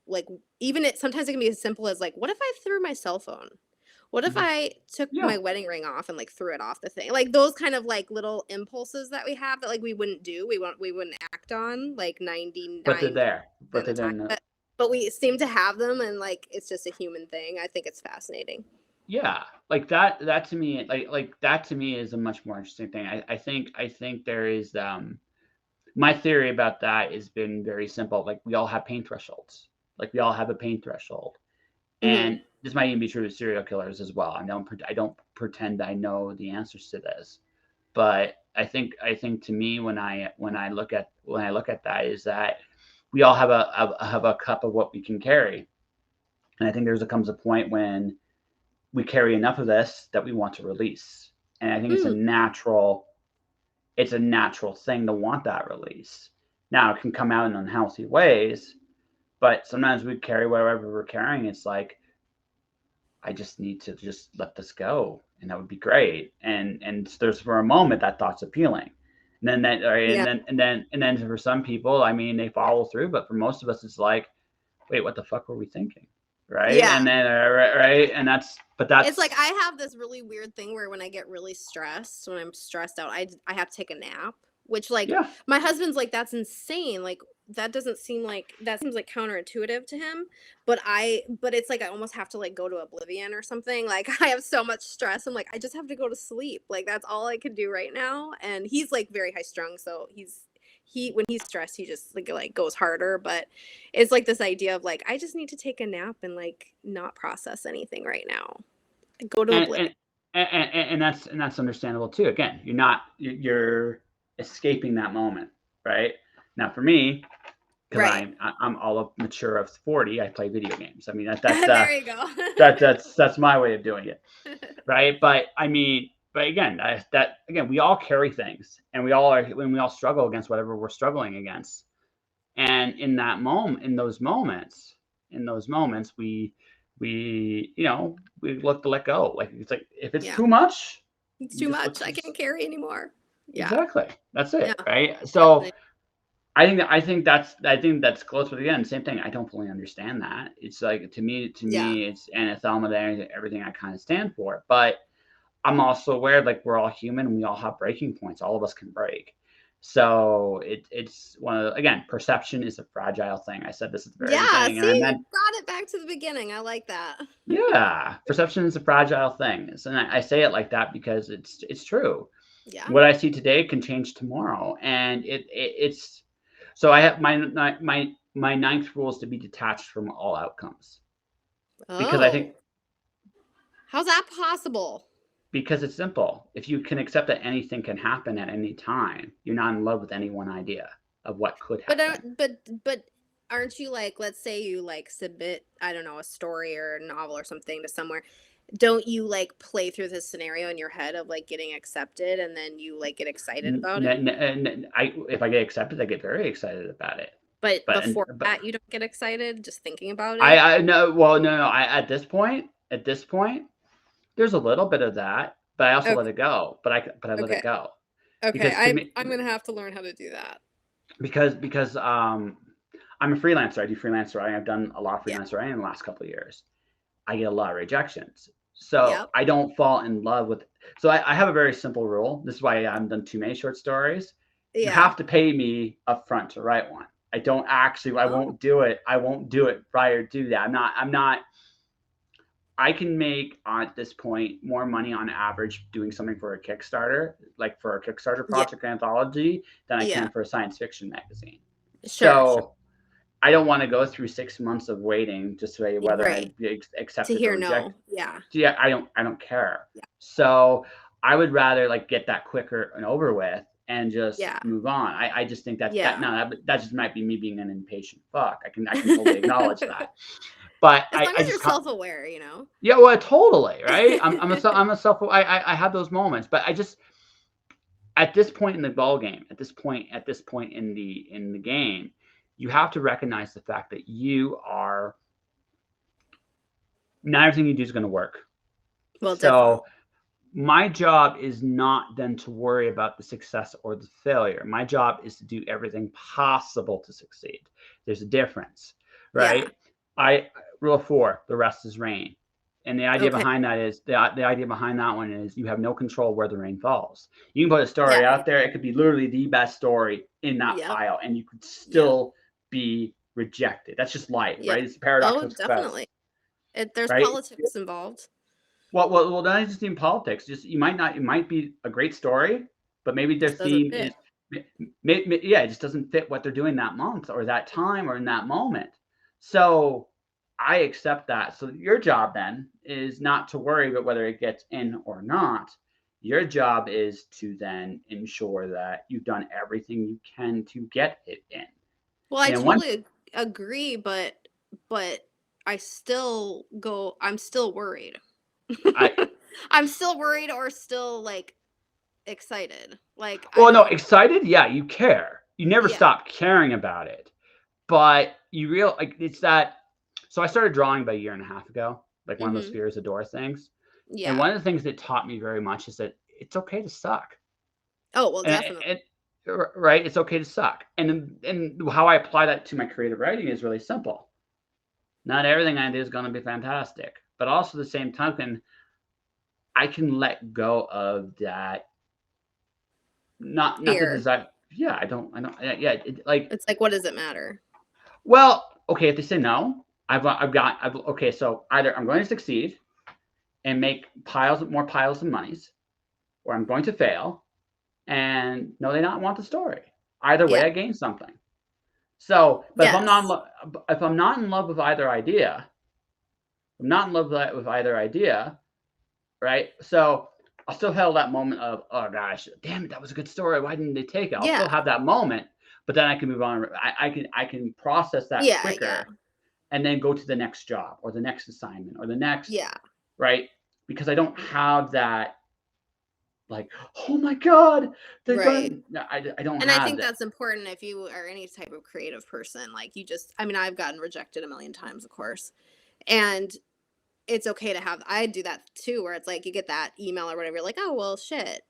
like, even it sometimes it can be as simple as like, what if I threw my cell phone? What if Mhm. I took Yeah, my wedding ring off and like threw it off the thing? Like those kind of like little impulses that we have that like we wouldn't do, we wouldn't act on like but they're 99% there. of But the they're time. in the But we seem to have them, and like it's just a human thing. I think it's fascinating. yeah, like that to me, like that to me is a much more interesting thing. I think there is my theory about that has been very simple. Like we all have pain thresholds. Like we all have a pain threshold. Hmm. And this might even be true with serial killers as well. I don't pretend I know the answers to this, but I think to me when I look at that is that we all have a cup of what we can carry, and I think comes a point when we carry enough of this that we want to release, and I think Hmm. it's a natural thing to want that release. Now it can come out in unhealthy ways, but sometimes we carry whatever we're carrying. It's like I just need to just let this go, and that would be great. And there's for a moment that thought's appealing, and then that right, Yeah. and then for some people, I mean, they follow through, but for most of us, it's like, wait, what the fuck were we thinking, right? Yeah. And then right, and It's like that's I have this really weird thing where when I get really stressed, when I'm stressed out, I have to take a nap, which like yeah, my husband's like, that's insane. Like that doesn't seem like, that seems like counterintuitive to him, but it's like I almost have to like go to oblivion or something. Like I have so much stress. I'm like, I just have to go to sleep. Like that's all I can do right now. And he's like very high strung, so he when he's stressed, he just like goes harder. But it's like this idea of like, I just need to take a nap and like not process anything right now. Go to and oblivion. and that's understandable too. Again, you're escaping that moment, right? Now for me, because Right. I'm all of mature of 40, I play video games. I mean There you go. that's my way of doing it, right? But I mean, but again, that again, we all carry things, and we all struggle against whatever we're struggling against. And in that moment, in those moments, we look to let go. Like it's like if it's Yeah. too much, It's we too just look much. to I just can't carry anymore. Yeah. exactly. That's Yeah. it, right? So Fascinating. I think that's close, but again, same thing. I don't fully understand that. It's like to Yeah. me, it's anathema to everything I kind of stand for. But I'm also aware like we're all human and we all have breaking points. All of us can break. So it's one of again, perception is a fragile thing. I said this at the very Yeah. beginning, See, and I you meant brought it back to the beginning. I like that. yeah, perception is a fragile thing. And I say it like that because it's true. Yeah. What I see today can change tomorrow, and it's so I have my ninth rule is to be detached from all outcomes because I think Oh. How's that possible? because it's simple. If you can accept that anything can happen at any time, you're not in love with any one idea. of what could But happen. but aren't you like, let's say you like submit, I don't know, a story or a novel or something to somewhere. Don't you like play through the scenario in your head of like getting accepted and then you like get excited about it? If I get accepted, I get very excited about it. But But before that you don't get excited just thinking about it? I no, well, no. I at this point, there's a little bit of that, but I also let Okay. it go. But I let it Okay. go Okay. because to me, I'm gonna have to learn how to do that. because I'm a freelancer. I do freelance writing. I've done a lot of Yeah. freelance writing in the last couple of years. I get a lot of rejections. So Yep. I don't fall in love with. So I have a very simple rule. This is why I haven't done too many short stories. You Yeah. have to pay me upfront to write one. I don't actually. I Oh, won't do it. I won't do it prior to that. I'm not. I can make at this point more money on average doing something for a Kickstarter, like for a Kickstarter yeah. project anthology, than I Yeah. can for a science fiction magazine. Sure, sure. So I don't want to go through 6 months of waiting just to say whether I Right. be To accepted or hear rejected. no. Yeah. Yeah, I don't care. Yeah. So I would rather like get that quicker and over with and just Yeah. move on. I just think Yeah. that just might be me being an impatient fuck. I can totally acknowledge that. But As long I as you're just self-aware, you know? yeah, well, totally, right? I'm a self I have those moments, but I just at this point in the ball game, at this point in the game, you have to recognize the fact that you are not everything you do is going to work. Well, definitely. So my job is not then to worry about the success or the failure. My job is to do everything possible to succeed. There's a difference, Yeah. right? I rule of four, the rest is rain. And the idea Okay. behind that is the idea behind that one is you have no control where the rain falls. You can put a Yeah. story out there, it could be literally the best story in that Yep. pile, and you could Yep. still be rejected. That's just life, Yep. right? It's the paradox Oh, of success, definitely. There's right? politics involved. Well, not just in politics. Just you might not. It might be a great story, but maybe their Just doesn't theme fit. is, yeah, it just doesn't fit what they're doing that month or that time or in that moment. So I accept that. So your job then is not to worry about whether it gets in or not. Your job is to then ensure that you've done everything you can to get it in. Well, I And then once totally agree, but I'm still worried. I I'm still worried or still like excited. Like I well, no, don't excited, yeah, you care. You never yeah. stop caring about it. But you real like it's that. So I started drawing about a year and a half ago, like one of those Mhm. fears of door things. And Yeah. one of the things that taught me very much is that it's okay to suck. Oh, well, And, definitely. and right, it's okay to suck. And how I apply that to my creative writing is really simple. Not everything I do is going to be fantastic, but also the same token, I can let go of that. Not the Fear. desire. Yeah, I don't. Yeah, like It's like, what does it matter? well, okay, if they say no, okay, so either I'm going to succeed and make more piles of monies, or I'm going to fail and no, they not want the story. Either way, Yeah. I gain something. So, but Yes. if I'm not in love with either idea, I'm not in love with either idea, right? So I'll still have that moment of, oh gosh, damn it, that was a good story. Why didn't they take it? I'll Yeah. still have that moment, but then I can move on. I can process that Yeah, yeah. quicker and then go to the next job or the next assignment or the next, Yeah. right? Because I don't have that like, oh my god, they're Right. gonna. I don't And I have think that. that's important if you are any type of creative person. Like you just I mean, I've gotten rejected a million times, of course. And it's okay to have I do that too, where it's like you get that email or whatever, you're like, oh well shit.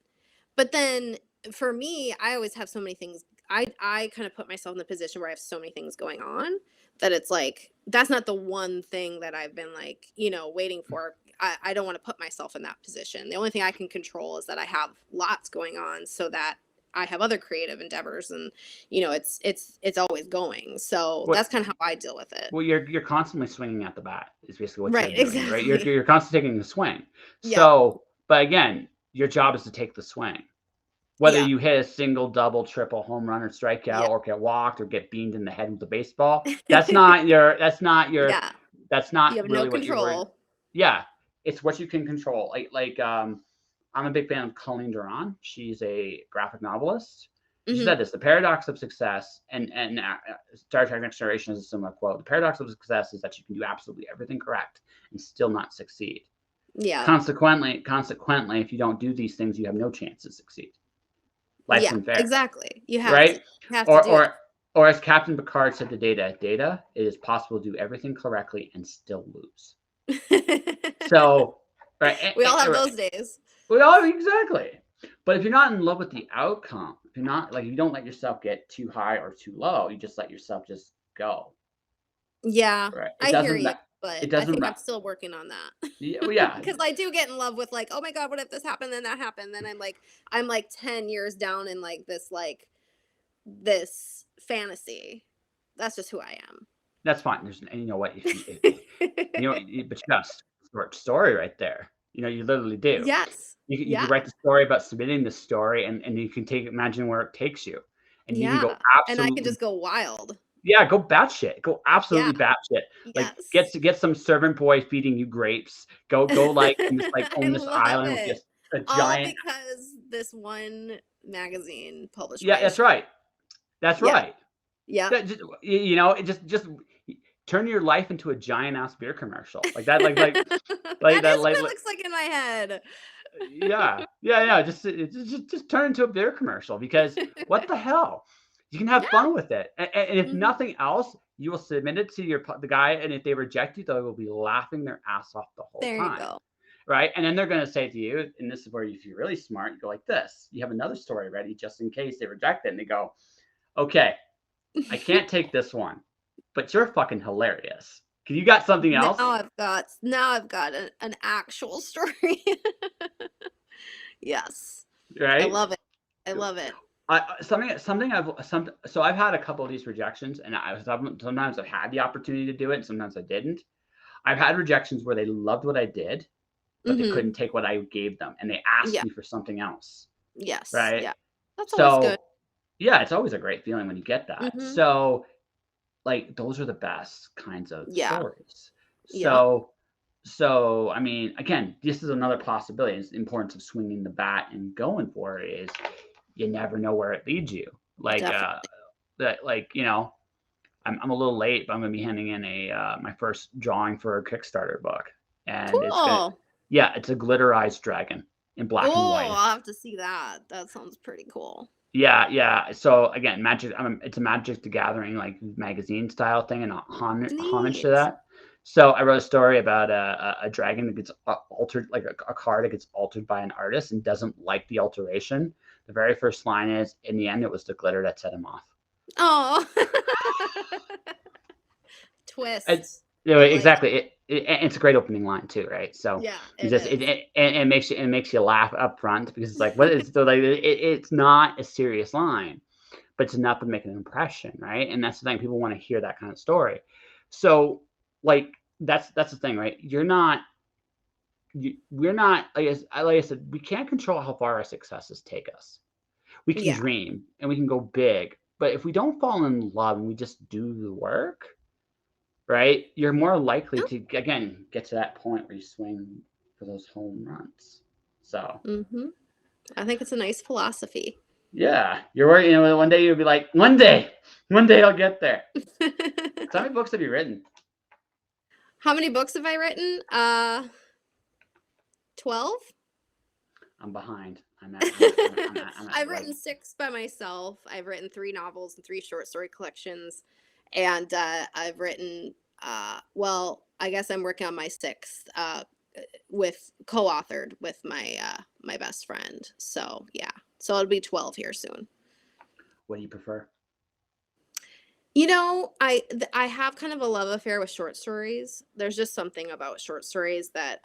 But then for me, I always have so many things. I kind of put myself in the position where I have so many things going on that it's like that's not the one thing that I've been like, waiting for. I don't want to put myself in that position. The only thing I can control is that I have lots going on so that I have other creative endeavors and it's always going. So What that's kind of how I deal with it. well, you're constantly swinging at the bat is basically what you're Right, doing, right? exactly. You're constantly taking the swing. Yep. So, but again, your job is to take the swing. Whether Yeah. you hit a single, double, triple, home run, or Yeah. strikeout, or get walked, or get beamed in the head with a baseball, Yeah. that's You not have no really what you're worried. control. Yeah, it's what you can control. I'm a big fan of Colleen Duran. She's a graphic novelist, She Mhm. said this: the paradox of success, and Star Trek Next Generation is a similar quote. The paradox of success is that you can do absolutely everything correct and still not succeed. Yeah. Consequently, if you don't do these things, you have no chance to succeed. Life's Yeah, unfair, exactly. You have to. right? You have to Or do it. or or as Captain Picard said to Data, it is possible to do everything correctly and still lose. So, right, We all have those days. well, exactly. But if you're not in love with the outcome, if you're not like, you don't let yourself get too high or too low, you just let yourself just go. Yeah, Right? I hear you, but It I doesn't think matter. I'm still working on that. Yeah, well, yeah, Because I do get in love with like, oh my god, what if this happened, then that happened, then I'm like 10 years down in this fantasy. That's just who I am. that's fine. There's, and you know what? But you got a short story right there. You literally do. Yes. You can Yeah. write the story about submitting the story, and you can imagine where it takes you, and you can go Yeah. And I can absolutely, just go wild. yeah, go batshit, go Yeah. absolutely batshit. Like Yes. get some servant boy feeding you grapes. Go like, and just like I own this love island with it. just a All giant. because this one magazine published Yeah, my that's story. right. That's Yeah. right. Yeah. That just, just turn your life into a giant ass beer commercial like that. That That is what it looks like in my head. yeah. Just turn into a beer commercial, because what the hell? You can have Yeah. fun with it, and if Mhm. nothing else, you will submit it to the guy, and if they reject you, they will be laughing their ass off the whole There you time, go. right? And then they're going to say to you, and this is where, if you're really smart, you go like this: you have another story ready just in case they reject it, and they go, okay, I can't take this one, but you're fucking hilarious. Can you got something Now else? I've got an actual story. Yes. I Right? love it. I love it. So I've had a couple of these rejections, and sometimes I've had the opportunity to do it, and sometimes I didn't. I've had rejections where they loved what I did, but they Mhm. couldn't take what I gave them, and they asked Yeah. me for something else, Yes. right? Yeah. That's always good. So yeah, it's always a great feeling when you get that. Mhm. So like, those are the best kinds of Yeah. stories. Yep. So I mean, again, this is another possibility. It's the importance of swinging the bat and going for it. Is you never know where it leads you. Like Definitely. that, like, I'm a little late, but I'm gonna be handing in a my first drawing for a Kickstarter book, and Cool. it's a glitterized dragon in black and Oh, white. I'll have to see that. That sounds pretty cool. Yeah. So again, Magic. It's a Magic the Gathering like magazine style thing, and a homage to Neat. that. So I wrote a story about a dragon that gets altered, like a card that gets altered by an artist and doesn't like the alteration. The very first line is, "In the end, it was the glitter that set him off." Oh. And, Twist. I like it. exactly. It's a great opening line too, right? So Yeah, you it just is. it makes you laugh up front, because it's like, what is, so like it's not a serious line, but it's enough to make an impression, right? And that's the thing, people want to hear that kind of story. So like, that's the thing, right? We're not, like I said, we can't control how far our successes take us. We can Yeah. dream and we can go big, but if we don't fall in love and we just do the work, right, you're more likely to, again, get to that point where you swing for those home runs. So Mm-hmm. I think it's a nice philosophy. yeah, you're working. One day you'll be like, one day I'll get there. So how many books have you written? How many books have I written? 12? I'm behind. I'm at I've like, written 6 by myself. I've written 3 novels and 3 short story collections. And I've written, well, I guess I'm working on my 6th with co-authored with my best friend. So, yeah. So it'll be 12 here soon. what do you prefer? I have kind of a love affair with short stories. There's just something about short stories that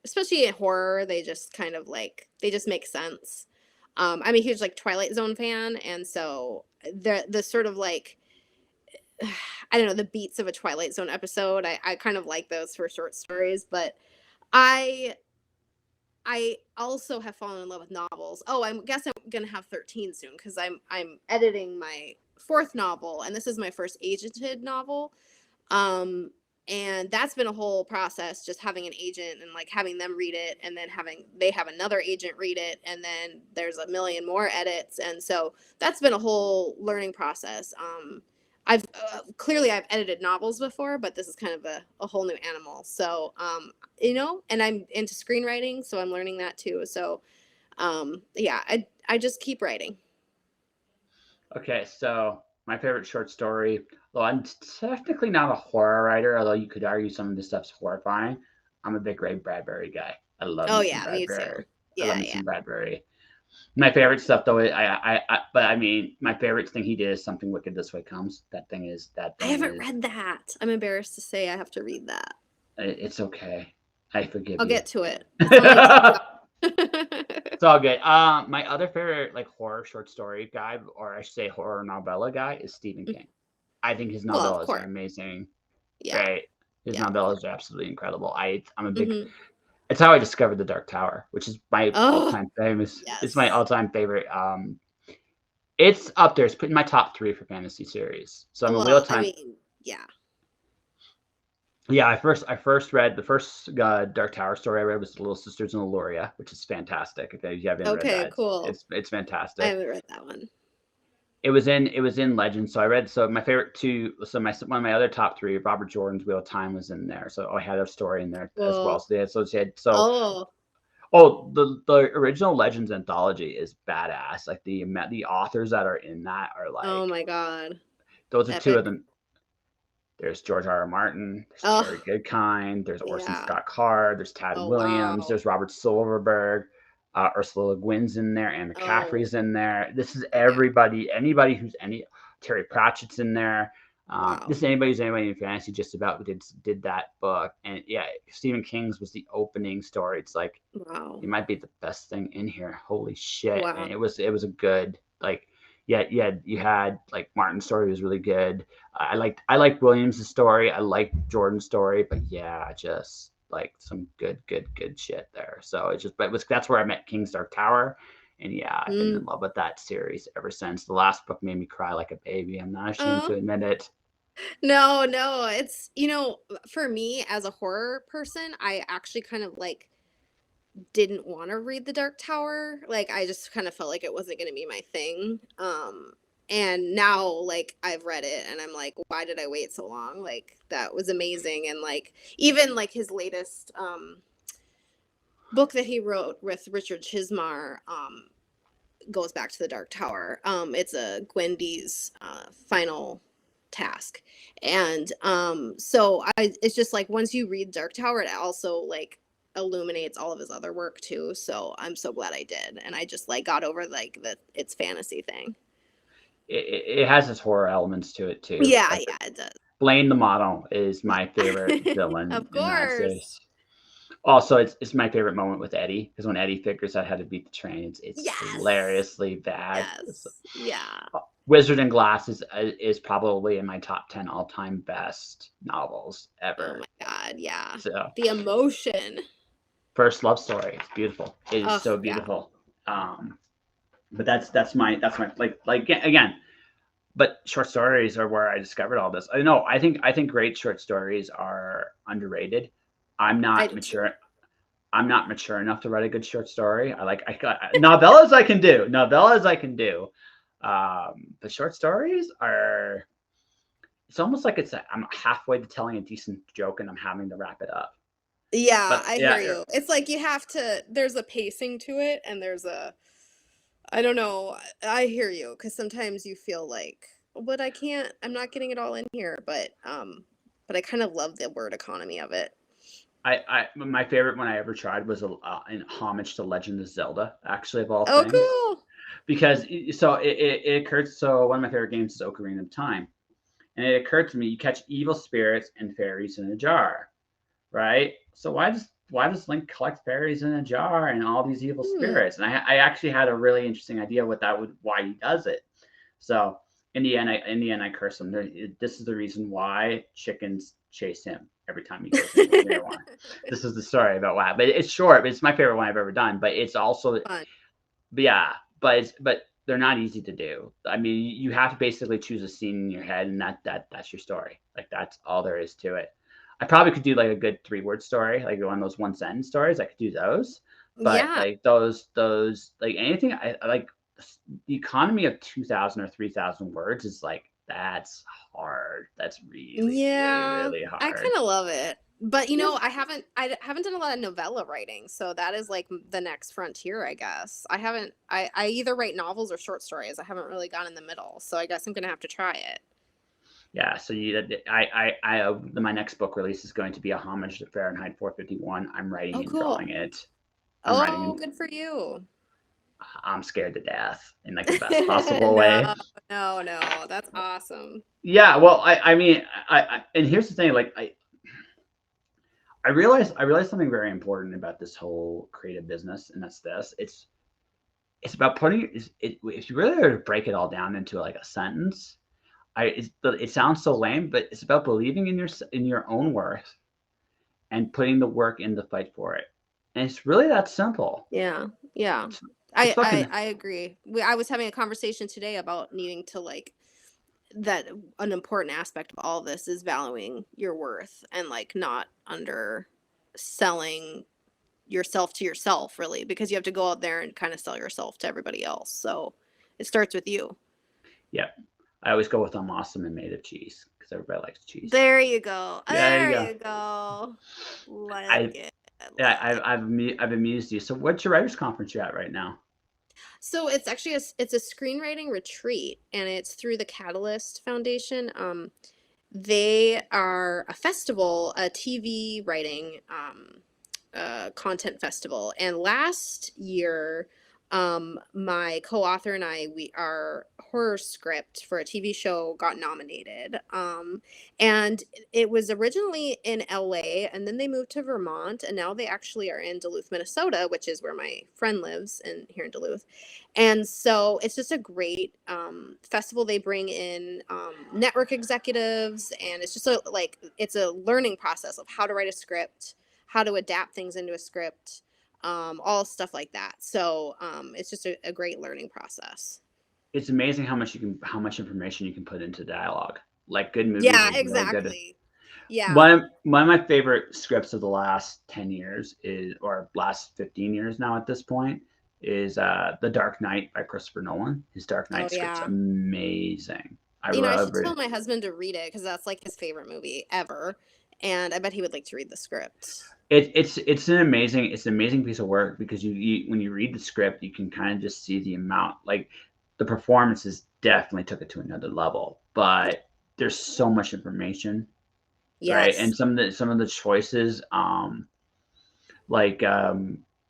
especially in horror, they just kind of like they just make sense. I'm a huge like Twilight Zone fan, and so the sort of like I don't know, the beats of a Twilight Zone episode, I kind of like those for short stories, but I I also have fallen in love with novels. Oh, I guess I'm gonna have 13 soon because I'm editing my 4th novel, and this is my first agented novel. Um, And that's been a whole process, just having an agent and like having them read it, and then they have another agent read it, and then there's a million more edits, and so that's been a whole learning process. I've clearly I've edited novels before, but this is kind of a whole new animal. So and I'm into screenwriting, so I'm learning that too. So yeah, I just keep writing. Okay, so my favorite short story, though I'm technically not a horror writer, although you could argue some of this stuff's horrifying. I'm a big Ray Bradbury guy. I love Oh me some yeah, me too. Bradbury. I love Yeah, me yeah. some Bradbury. My favorite stuff, though, but I mean, my favorite thing he did is Something Wicked This Way Comes. That I thing haven't is, read that. I'm embarrassed to say I have to read that. it's okay. I forgive I'll you. get to it. It's on my TBR. It's all good. My other favorite like horror short story guy, or I should say horror novella guy, is Stephen King. I think his Well, of novellas are course. amazing. Yeah. Right. His Yeah, of course. novellas are absolutely incredible. I'm a big. Mhm. It's how I discovered The Dark Tower, which is my Oh, all-time famous. It's my yes. all-time favorite. It's up there. It's put in my top 3 for fantasy series. So I'm a real Well, I time. mean, yeah. Yeah, I first read the first Dark Tower story I read was The Little Sisters in Eloria, which is fantastic. If you haven't read Okay, that, cool. it's I fantastic. haven't read that one. It was in Legend, so I read. So my favorite two. So one of my other top 3, Robert Jordan's Wheel of Time was in there. So I had a story in there as well. Cool. So they associated. So Oh, the original Legends anthology is badass. Like the authors that are in that are oh like, my God. those are two of Epic. them. There's George R. R. Martin, there's Terry Oh, Goodkind, there's Orson yeah. Scott Card, there's Tad Oh, Williams, wow. there's Robert Silverberg, Ursula Le Guin's in there, Anne Oh, McCaffrey's in there. This is yeah. anybody who's any Terry Pratchett's in there. This Wow. is anybody in fantasy just about did that book. And yeah, Stephen King's was the opening story. It's like, Wow. it might be the best thing in here. Holy shit! Wow. And it was a good, like, yeah, you had like Martin's story was really good. I liked Williams' story. I liked Jordan's story, but yeah, just like some good shit there. So that's where I met King's Dark Tower, and yeah, I've been in Mm. love with that series ever since. The last book made me cry like a baby. I'm not ashamed to Oh, admit it. no, no. It's, for me as a horror person, I actually kind of like didn't want to read The Dark Tower. Like I just kind of felt like it wasn't going to be my thing. And now like I've read it and I'm like, why did I wait so long? Like that was amazing. And like even like his latest book that he wrote with Richard Chismar goes back to The Dark Tower. It's a Gwendy's final task. And so it's just like once you read Dark Tower, it also like illuminates all of his other work too. So I'm so glad I did. And I just like got over like the it's fantasy thing. It has its horror elements to it too. Yeah, Like yeah, it does. Blaine the Model is my favorite villain Of in that course. series. Also, it's my favorite moment with Eddie, because when Eddie figures out how to beat the train, it's Yes. hilariously bad. Yes. Yeah. Wizard and Glass is probably in my top 10 all time best novels Oh ever. my God. Yeah. So The emotion. first love story, it's beautiful. It is Oh, so yeah. beautiful. But that's my like again. But short stories are where I discovered all this. I know. I think great short stories are underrated. I'm I not do too. mature. I'm not mature enough to write a good short story. I got novellas. I can do novellas. I can do. The short stories are. It's almost like I'm halfway to telling a decent joke and I'm having to wrap it up. Yeah, But I hear yeah, you. It's like you have to there's a pacing to it and I don't know. I hear you because sometimes you feel like, but I'm not getting it all in here, but I kind of love the word economy of it. my favorite one I ever tried was in homage to Legend of Zelda, actually, of all Oh, things, cool. because it occurred. So one of my favorite games is Ocarina of Time, and it occurred to me, you catch evil spirits and fairies in a jar, right? So why does Link collect fairies in a jar and all these evil Hmm. spirits? And I actually had a really interesting idea why he does it. So in the end I curse him. This is the reason why chickens chase him every time he goes in near one. This is the story about why. But it's short. But it's my favorite one I've ever done. But it's also, Fun. but yeah, but they're not easy to do. I mean, you have to basically choose a scene in your head, and that's your story. Like that's all there is to it. I probably could do like a good 3-word story, like one of those 1-sentence stories. I could do those, but Yeah. like those like anything I like the economy of 2,000 or 3,000 words is like that's hard. That's really, really, Yeah, really I hard. kind of love it. But you Yeah. know, I haven't done a lot of novella writing, so that is like the next frontier, I guess. I either write novels or short stories. I haven't really gone in the middle, so I guess I'm gonna have to try it. Yeah, so my next book release is going to be a homage to Fahrenheit 451. I'm writing Oh, and drawing cool. it. I'm writing Oh, and good for you. I'm scared to death in like the best possible way. No, no, that's awesome. Yeah, well, I mean, and here's the thing, like I realized something very important about this whole creative business, and that's this. It's about putting if you really were to break it all down into like a sentence, it sounds so lame, but it's about believing in your own worth and putting the work in the fight for it. And it's really that simple. Yeah, yeah. It's I fucking I I agree. I was having a conversation today about needing to like that an important aspect of all this is valuing your worth and like not underselling yourself to yourself really because you have to go out there and kind of sell yourself to everybody else. So it starts with you. yeah. I always go with I'm awesome and made of cheese because everybody likes cheese. There you go. Yeah, there you There go. you go. Like I it. yeah, Like it. I've amused you. So what's your writers conference you're at right now? So it's actually it's a screenwriting retreat and it's through the Catalyst Foundation. They are a festival, a TV writing content festival. And last year, my co-author and I, our horror script for a TV show got nominated. And it was originally in LA, and then they moved to Vermont, and now they actually are in Duluth, Minnesota, which is where my friend lives, and here in Duluth. And so it's just a great festival. They bring in network executives, and it's just it's a learning process of how to write a script, how to adapt things into a script, all stuff like that. So it's just a great learning process. It's amazing how much information you can put into dialogue. Like good movies Yeah, make really good. exactly. Yeah. One of my favorite scripts of the last 10 years is, or last 15 years now at this point, is The Dark Knight by Christopher Nolan. His Dark Oh, Knight script's yeah. amazing. I I love should tell it. my husband to read it because that's like his favorite movie ever. And I bet he would like to read the script. It's an amazing piece of work because you when you read the script, you can kind of just see the amount, like the performances definitely took it to another level, but there's so much information, right? And Yes. some of the choices, like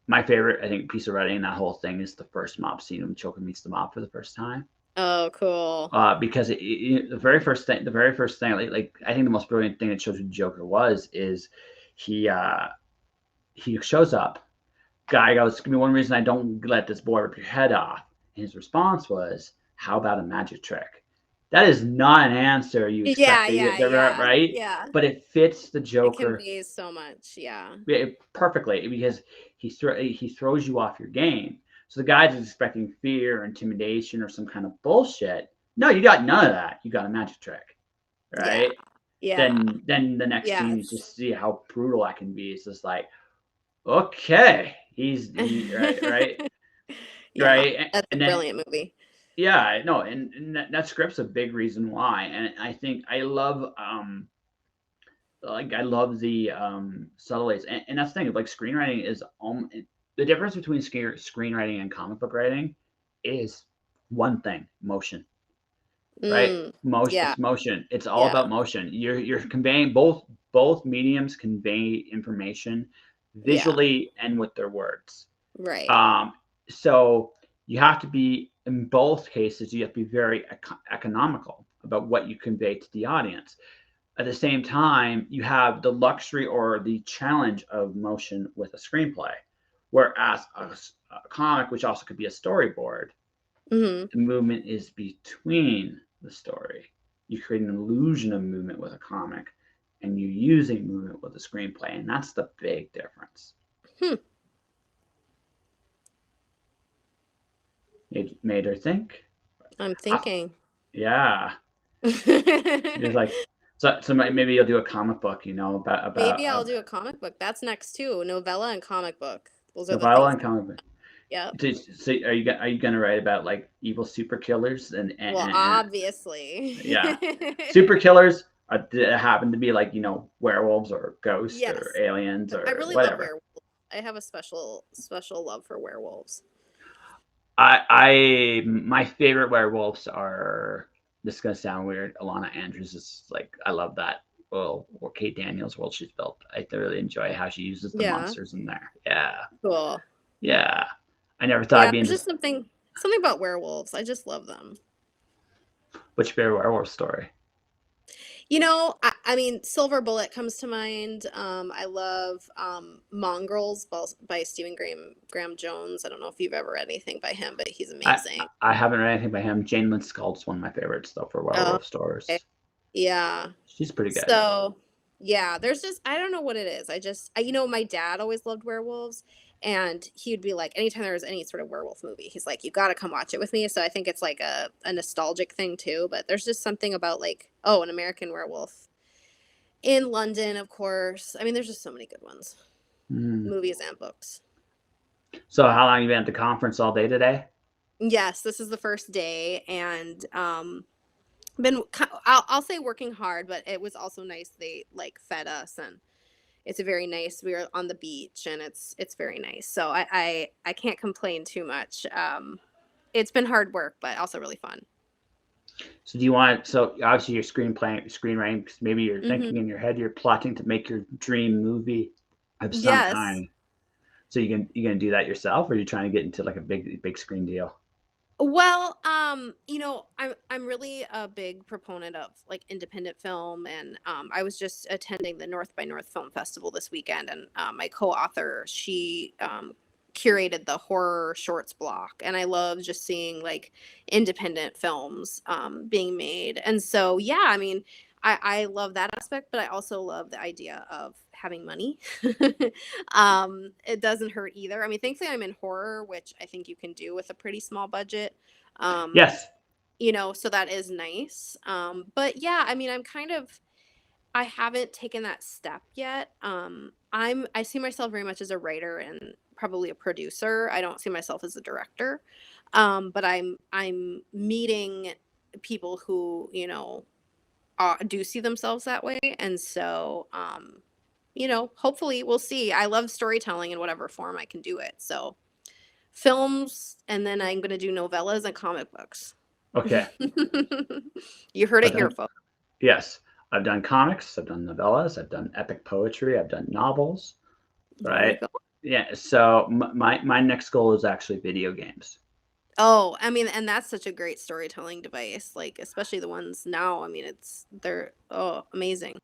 my favorite, I think, piece of writing in that whole thing is the first mob scene when Joker meets the mob for the first time. Oh, cool. Because the very first thing, like I think the most brilliant thing that shows who Joker was is he uh, he shows up. Guy goes, "Give me one reason I don't let this boy rip your head off." And his response was, "How about a magic trick?" That is not an answer you expect Yeah, to yeah, get, yeah, right? yeah. But it fits the It Joker conveys so much. Yeah. perfectly because he throws you off your game. So the guy's expecting fear, intimidation, or some kind of bullshit. No, you got none of that. You got a magic trick, Yeah. right? Yeah. Then the next scene you Yes. just see how brutal I can be. It's just like, okay, right, Yeah. right, That's a and then brilliant movie. yeah, no, and that script's a big reason why. And I think I love I love the subtleties, and that's the thing. Like screenwriting is the difference between screenwriting and comic book writing is one thing: motion. Right? Mm. Motion. Yeah. It's motion. It's all Yeah. about motion. You're conveying both mediums convey information Yeah. visually and with their words. Right. Um, so you have to be in both cases. You have to be very economical about what you convey to the audience. At the same time, you have the luxury or the challenge of motion with a screenplay, whereas a comic, which also could be a storyboard, Hmm. the movement is between the story. You create an illusion of movement with a comic, and you're using movement with a screenplay, and that's the big difference. Hmm. It made her think. I'm I, thinking. yeah, it's like So maybe you'll do a comic book, you know, about Maybe I'll do a comic book. That's next too. Novella and comic book. Those are the novella things. and comic book. Yep. So are you gonna write about like evil super killers Well, and obviously. yeah, super killers happen to be like, you know, werewolves or ghosts or Yes. aliens I or really love whatever. werewolves. I have a special love for werewolves. My favorite werewolves are, this is gonna sound weird. Alana Andrews is like, I love that. Well, or Kate Daniels' world she's built. I really enjoy how she uses the Yeah. monsters in there. Yeah, Cool. yeah. I never thought I'd Yeah, be there's into. just something about werewolves. I just love them. What's your favorite werewolf story? You know, I mean, Silver Bullet comes to mind. I love Mongrels by Stephen Graham Jones. I don't know if you've ever read anything by him, but he's I amazing. I haven't read anything by him. Jane Lynn Scald's one of my favorites though for Oh, werewolf okay. stories. Yeah. She's pretty good. So, yeah, there's just I don't know what it is. You know, my dad always loved werewolves, and he would be like, anytime there was any sort of werewolf movie, he's like, you got to come watch it with me. So I think it's like a nostalgic thing too. But there's just something about like, oh, an American Werewolf in London, of course. I mean, there's just so many good ones, Mm. movies and books. So how long you been at the conference all day today? Yes, this is the first day, and I'll say working hard, but it was also nice. They like fed us, and it's a very nice. We were on the beach, and it's very nice. So I can't complain too much. It's been hard work, but also really fun. So do you want, so obviously you're screenwriting, 'cause maybe you're thinking Hmm. in your head, you're plotting to make your dream movie of some Yes. kind. So you gonna do that yourself, or are you trying to get into like a big screen deal? Well, you know, I'm really a big proponent of like independent film, and I was just attending the North by North Film Festival this weekend, and my co-author, she curated the horror shorts block, and I love just seeing like independent films being made, and so yeah, I mean, I love that aspect, but I also love the idea of having money. It doesn't hurt either. I mean, thankfully I'm in horror, which I think you can do with a pretty small budget. Um, Yes. you know, so that is nice. But yeah, I mean, I haven't taken that step yet. I see myself very much as a writer and probably a producer. I don't see myself as a director. But I'm meeting people who, you know, do see themselves that way. And so, you know, hopefully we'll see. I love storytelling in whatever form I can do it. So films, and then I'm going to do novellas and comic books. Okay. You heard I've it here, done, folks. yes. I've done comics, I've done novellas, I've done epic poetry, I've done novels, There you right? go. Yeah. So my next goal is actually video games. Oh, I mean, and that's such a great storytelling device, like especially the ones now. I mean, they're amazing.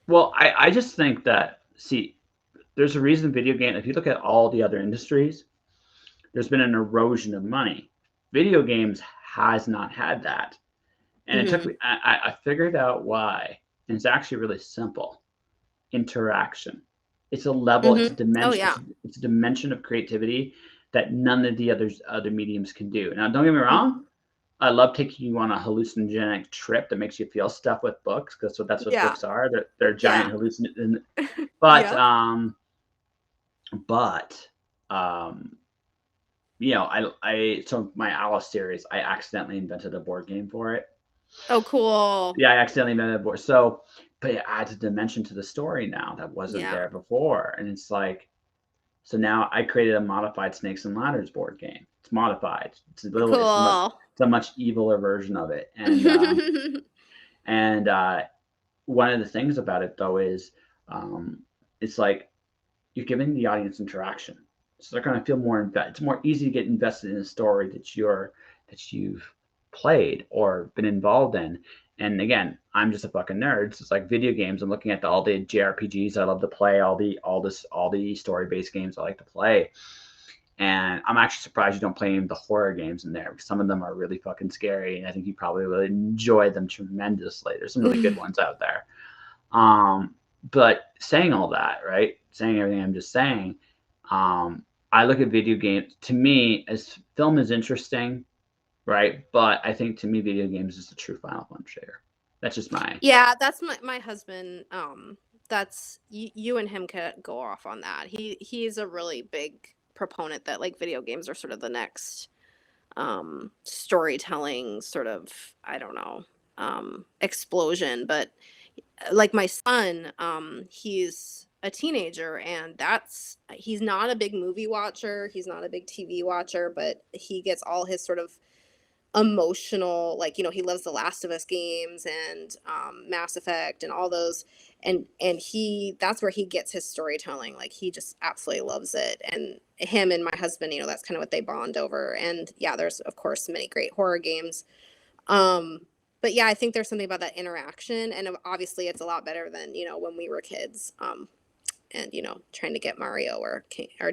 Well, I just think that, see, there's a reason video game, if you look at all the other industries, there's been an erosion of money. Video games has not had that. And it took Hmm. me, I figured out why. And it's actually really simple. Interaction. It's a level, Hmm. Oh yeah. it's a dimension of creativity that none of the other mediums can do. Now, don't get me wrong. Hmm. I love taking you on a hallucinogenic trip that makes you feel stuff with books, because so that's what Yeah. books are. They're Yeah. giant hallucin. But Yep. but um, you know, I so my Alice series, I accidentally invented a board game for it. Oh, cool. Yeah, I accidentally invented a board. So, but it adds a dimension to the story now that wasn't Yeah. there before, and it's like, so now I created a modified Snakes and Ladders board game. It's modified. Cool. It's a much eviler version of it, and one of the things about it though is, um, it's like you're giving the audience interaction, so they're going to feel more invested. It's more easy to get invested in a story that you've played or been involved in. And again, I'm just a fucking nerd. So it's like video games. I'm looking at all the JRPGs I love to play, all the story based games I like to play. And I'm actually surprised you don't play any of the horror games in there, because some of them are really fucking scary, and I think you probably will enjoy them tremendously. There's some really good ones out there. Um, but saying all that, right? Saying everything I'm just saying, I look at video games, to me, as film is interesting, right? But I think to me, video games is the true Final Frontier. That's just my. Yeah, that's my husband. That's you and him could go off on that. He's a really big proponent that like video games are sort of the next storytelling sort of, I don't know, explosion. But like my son, he's a teenager, and he's not a big movie watcher, he's not a big TV watcher, but he gets all his sort of emotional, like, he loves the Last of Us games and Mass Effect and all those, and that's where he gets his storytelling. Like, he just absolutely loves it, and him and my husband, that's kind of what they bond over. And yeah, there's of course many great horror games. But yeah, I think there's something about that interaction, and obviously it's a lot better than when we were kids, and trying to get Mario or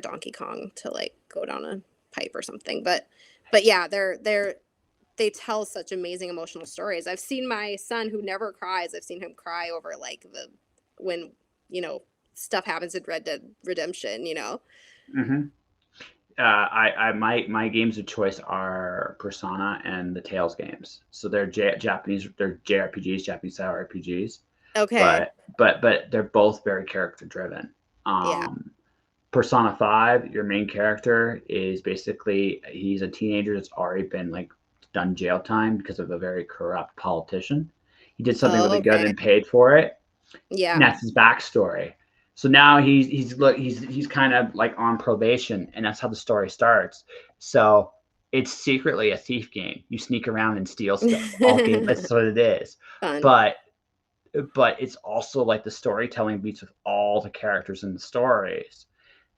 Donkey Kong to like go down a pipe or something. But yeah, they tell such amazing emotional stories. I've seen my son, who never cries, I've seen him cry over like when stuff happens in Red Dead Redemption. Mm-hmm. My games of choice are Persona and the Tales games. So they're Japanese, they're JRPGs, Japanese style RPGs. Okay. But they're both very character driven. Yeah. Persona 5, your main character is basically, he's a teenager that's already been like done jail time because of a very corrupt politician. He did something really good Okay. and paid for it. Yeah. And that's his backstory. So now he's kind of like on probation, and that's how the story starts. So it's secretly a thief game. You sneak around and steal stuff. All game, that's what it is. Fun. But it's also like the storytelling beats with all the characters in the stories.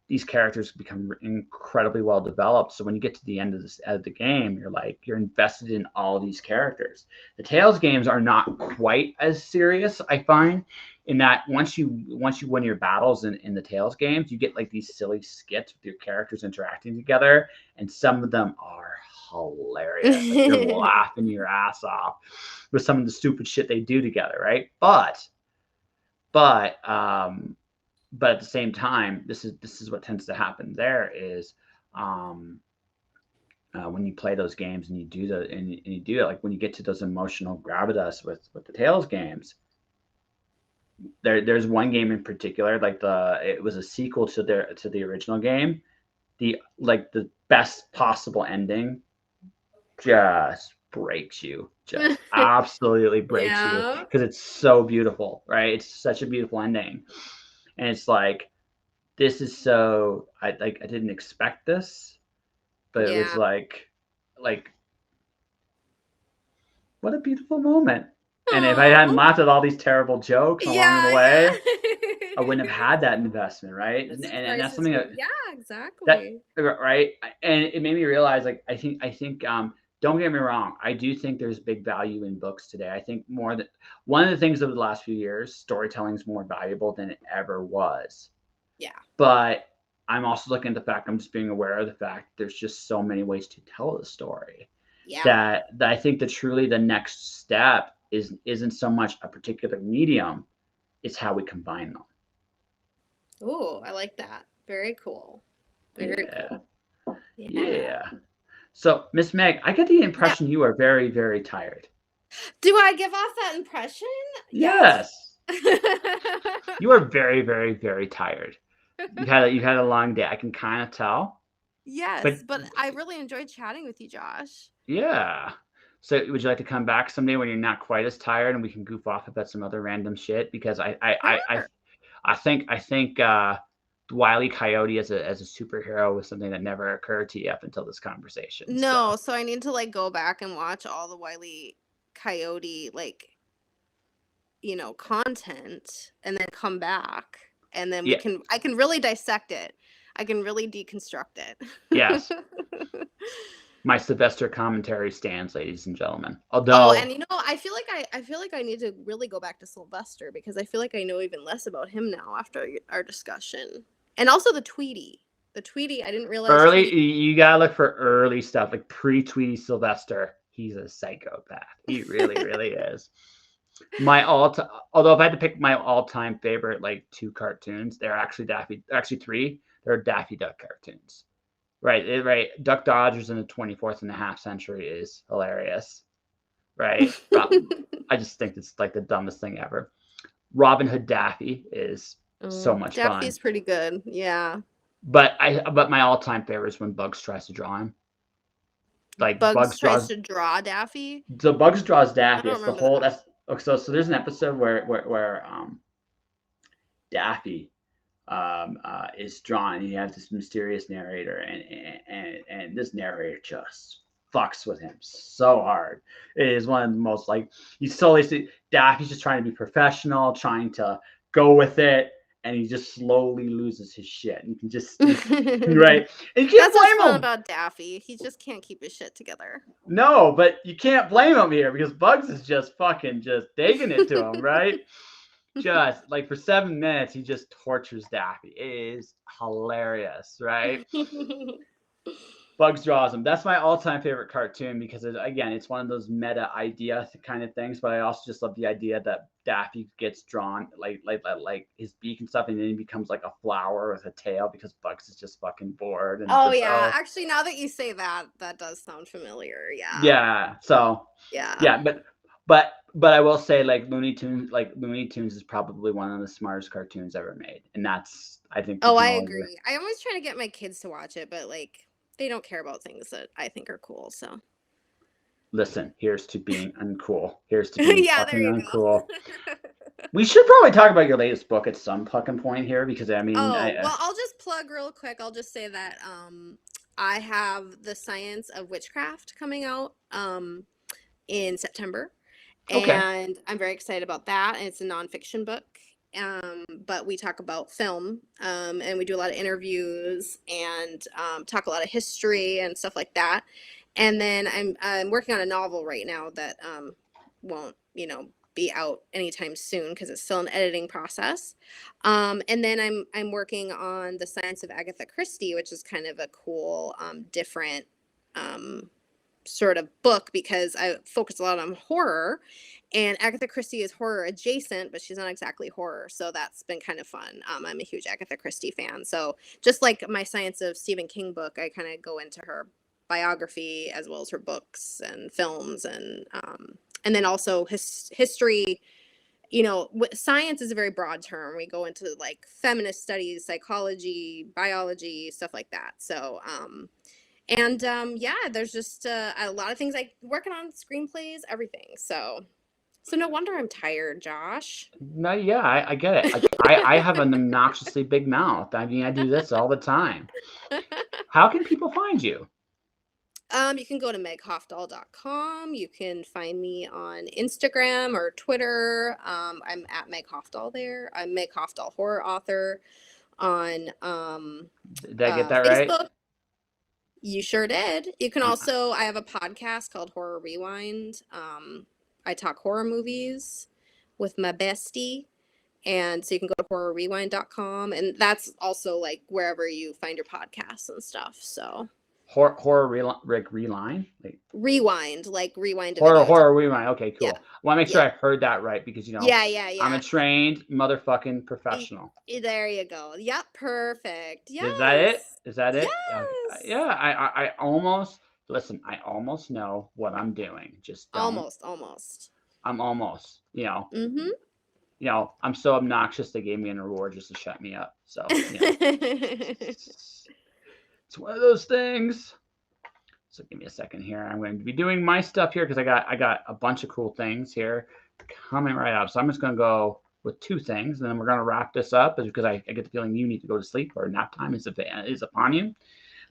These characters become incredibly well developed. So when you get to the end of the game, you're invested in all these characters. The Tales games are not quite as serious, I find, in that once you win your battles in the Tales games, you get like these silly skits with your characters interacting together, and some of them are hilarious. Like, you're laughing your ass off with some of the stupid shit they do together, right? But at the same time, this is what tends to happen. There is when you play those games and you do it, like when you get to those emotional gravitas with the Tales games. There's one game in particular, like it was a sequel to the original game. The best possible ending just breaks you, just absolutely breaks you, because it's so beautiful, right? It's such a beautiful ending. And it's like, this is so, I didn't expect this, but it was like, what a beautiful moment. And if I hadn't laughed at all these terrible jokes along the way, I wouldn't have had that investment, right? And that's something that, exactly. Right. And it made me realize, like, I think don't get me wrong, I do think there's big value in books today. I think one of the things over the last few years, storytelling is more valuable than it ever was. Yeah. But I'm also looking at the fact, I'm just being aware of the fact there's just so many ways to tell the story. Yeah. That I think that truly the next step isn't so much a particular medium, it's how we combine them. Oh, I like that. Very cool. Very cool. Yeah. So, Miss Meg, I get the impression you are very, very tired. Do I give off that impression? Yes. You are very, very, very tired. You've had a long day. I can kind of tell. Yes, but I really enjoyed chatting with you, Josh. Yeah. So would you like to come back someday when you're not quite as tired, and we can goof off about some other random shit? Because I think Wile E. Coyote as a superhero was something that never occurred to you up until this conversation. No, so I need to like go back and watch all the Wile E. Coyote content, and then come back, and then I can really dissect it. I can really deconstruct it. Yes. My Sylvester commentary stands, ladies and gentlemen. Although, and I feel like I need to really go back to Sylvester, because I feel like I know even less about him now after our discussion. And also the Tweety. I didn't realize you gotta look for early stuff, like pre-Tweety Sylvester. He's a psychopath. He really, really is. Although if I had to pick my all-time favorite, like 2 cartoons, they're actually 3. They're Daffy Duck cartoons. Right. Duck Dodgers in the 24th and a half century is hilarious. right? I just think it's like the dumbest thing ever. Robin Hood Daffy is so much fun. Daffy's pretty good. Yeah. But my all-time favorite is when Bugs tries to draw him. Like Bugs tries to draw Daffy. So Bugs draws Daffy. I don't It's the remember whole. that. That's so. So there's an episode where Daffy is drawn. And he has this mysterious narrator, and this narrator just fucks with him so hard. It is one of the most like he's totally Daffy's just trying to be professional, trying to go with it, and he just slowly loses his shit. And you can just right. And you can't That's what's blame fun him about Daffy. He just can't keep his shit together. No, but you can't blame him here because Bugs is just fucking just digging it to him, right? Just like for 7 minutes, he just tortures Daffy. It is hilarious, right? Bugs draws him. That's my all-time favorite cartoon because again, it's one of those meta idea kind of things. But I also just love the idea that Daffy gets drawn like his beak and stuff, and then he becomes like a flower with a tail because Bugs is just fucking bored. And actually, now that you say that, that does sound familiar. Yeah. Yeah. So. Yeah, but I will say like Looney Tunes is probably one of the smartest cartoons ever made, and that's I think. Oh, I agree. I'm always trying to get my kids to watch it, but like they don't care about things that I think are cool. So. Listen, here's to being uncool. Here's to being fucking uncool. We should probably talk about your latest book at some fucking point here because I mean. Well, I'll just plug real quick. I'll just say that I have The Science of Witchcraft coming out in September. Okay. And I'm very excited about that. And it's a nonfiction book. But we talk about film, and we do a lot of interviews and talk a lot of history and stuff like that. And then I'm working on a novel right now that won't, be out anytime soon because it's still an editing process. And then I'm working on The Science of Agatha Christie, which is kind of a cool, different sort of book because I focus a lot on horror, and Agatha Christie is horror adjacent, but she's not exactly horror. So that's been kind of fun. I'm a huge Agatha Christie fan. So just like my Science of Stephen King book, I kind of go into her biography as well as her books and films and then also history. Science is a very broad term. We go into like feminist studies, psychology, biology, stuff like that. So there's just a lot of things like working on screenplays, everything. So no wonder I'm tired, Josh. No, yeah, I get it. I have an obnoxiously big mouth. I mean, I do this all the time. How can people find you? You can go to meghafdahl.com. You can find me on Instagram or Twitter. I'm at Meg Hafdahl there. I'm Meg Hafdahl, horror author on Did I get that Facebook. right? You sure did. You can also, I have a podcast called Horror Rewind. I talk horror movies with my bestie. And so you can go to horrorrewind.com, and that's also like wherever you find your podcasts and stuff. So horror rewind, like rewind, like rewind. Horror rewind. Okay, cool. Yeah. I want to make sure I heard that right because Yeah. I'm a trained motherfucking professional. There you go. Yep, perfect. Yes. Is that it? Is that it? Yes. Yeah. I almost listen. I almost know what I'm doing. Just almost. I'm almost. Mm-hmm. I'm so obnoxious they gave me an award just to shut me up. So it's one of those things. So give me a second here. I'm going to be doing my stuff here because I got a bunch of cool things here coming right up. So I'm just going to go with 2 things, and then we're going to wrap this up because I get the feeling you need to go to sleep or nap time is upon you.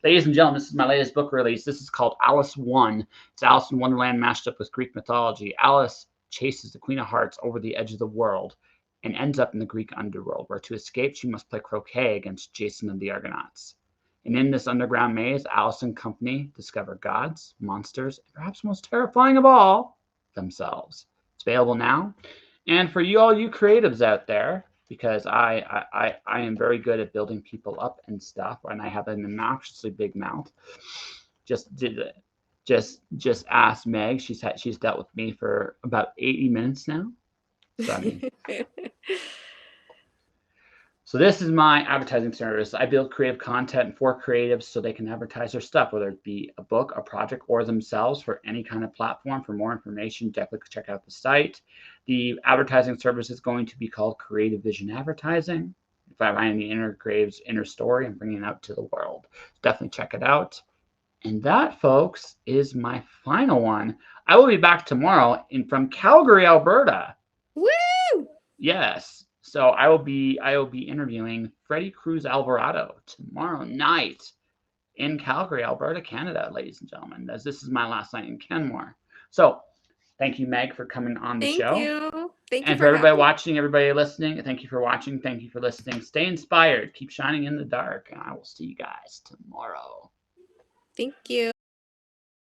Ladies and gentlemen, this is my latest book release. This is called Alice 1. It's Alice in Wonderland mashed up with Greek mythology. Alice chases the Queen of Hearts over the edge of the world and ends up in the Greek underworld, where to escape she must play croquet against Jason of the Argonauts. And in this underground maze, Alice and company discover gods, monsters, and perhaps most terrifying of all, themselves. It's available now. And for all you creatives out there, because I am very good at building people up and stuff, and I have an obnoxiously big mouth. Just ask Meg. She's dealt with me for about 80 minutes now. So, I mean, So this is my advertising service. I build creative content for creatives so they can advertise their stuff, whether it be a book, a project, or themselves for any kind of platform. For more information, definitely check out the site. The advertising service is going to be called Creative Vision Advertising. If I find any inner creative's inner story, I'm bringing it out to the world. Definitely check it out. And that, folks, is my final one. I will be back tomorrow from Calgary, Alberta. Woo! Yes. So I will be interviewing Freddie Cruz Alvarado tomorrow night in Calgary, Alberta, Canada, ladies and gentlemen, as this is my last night in Kenmore. So thank you, Meg, for coming on the show. Thank you. Thank you And for for everybody having me. watching, everybody listening, thank you for watching. Thank you for listening. Stay inspired. Keep shining in the dark. And I will see you guys tomorrow. Thank you.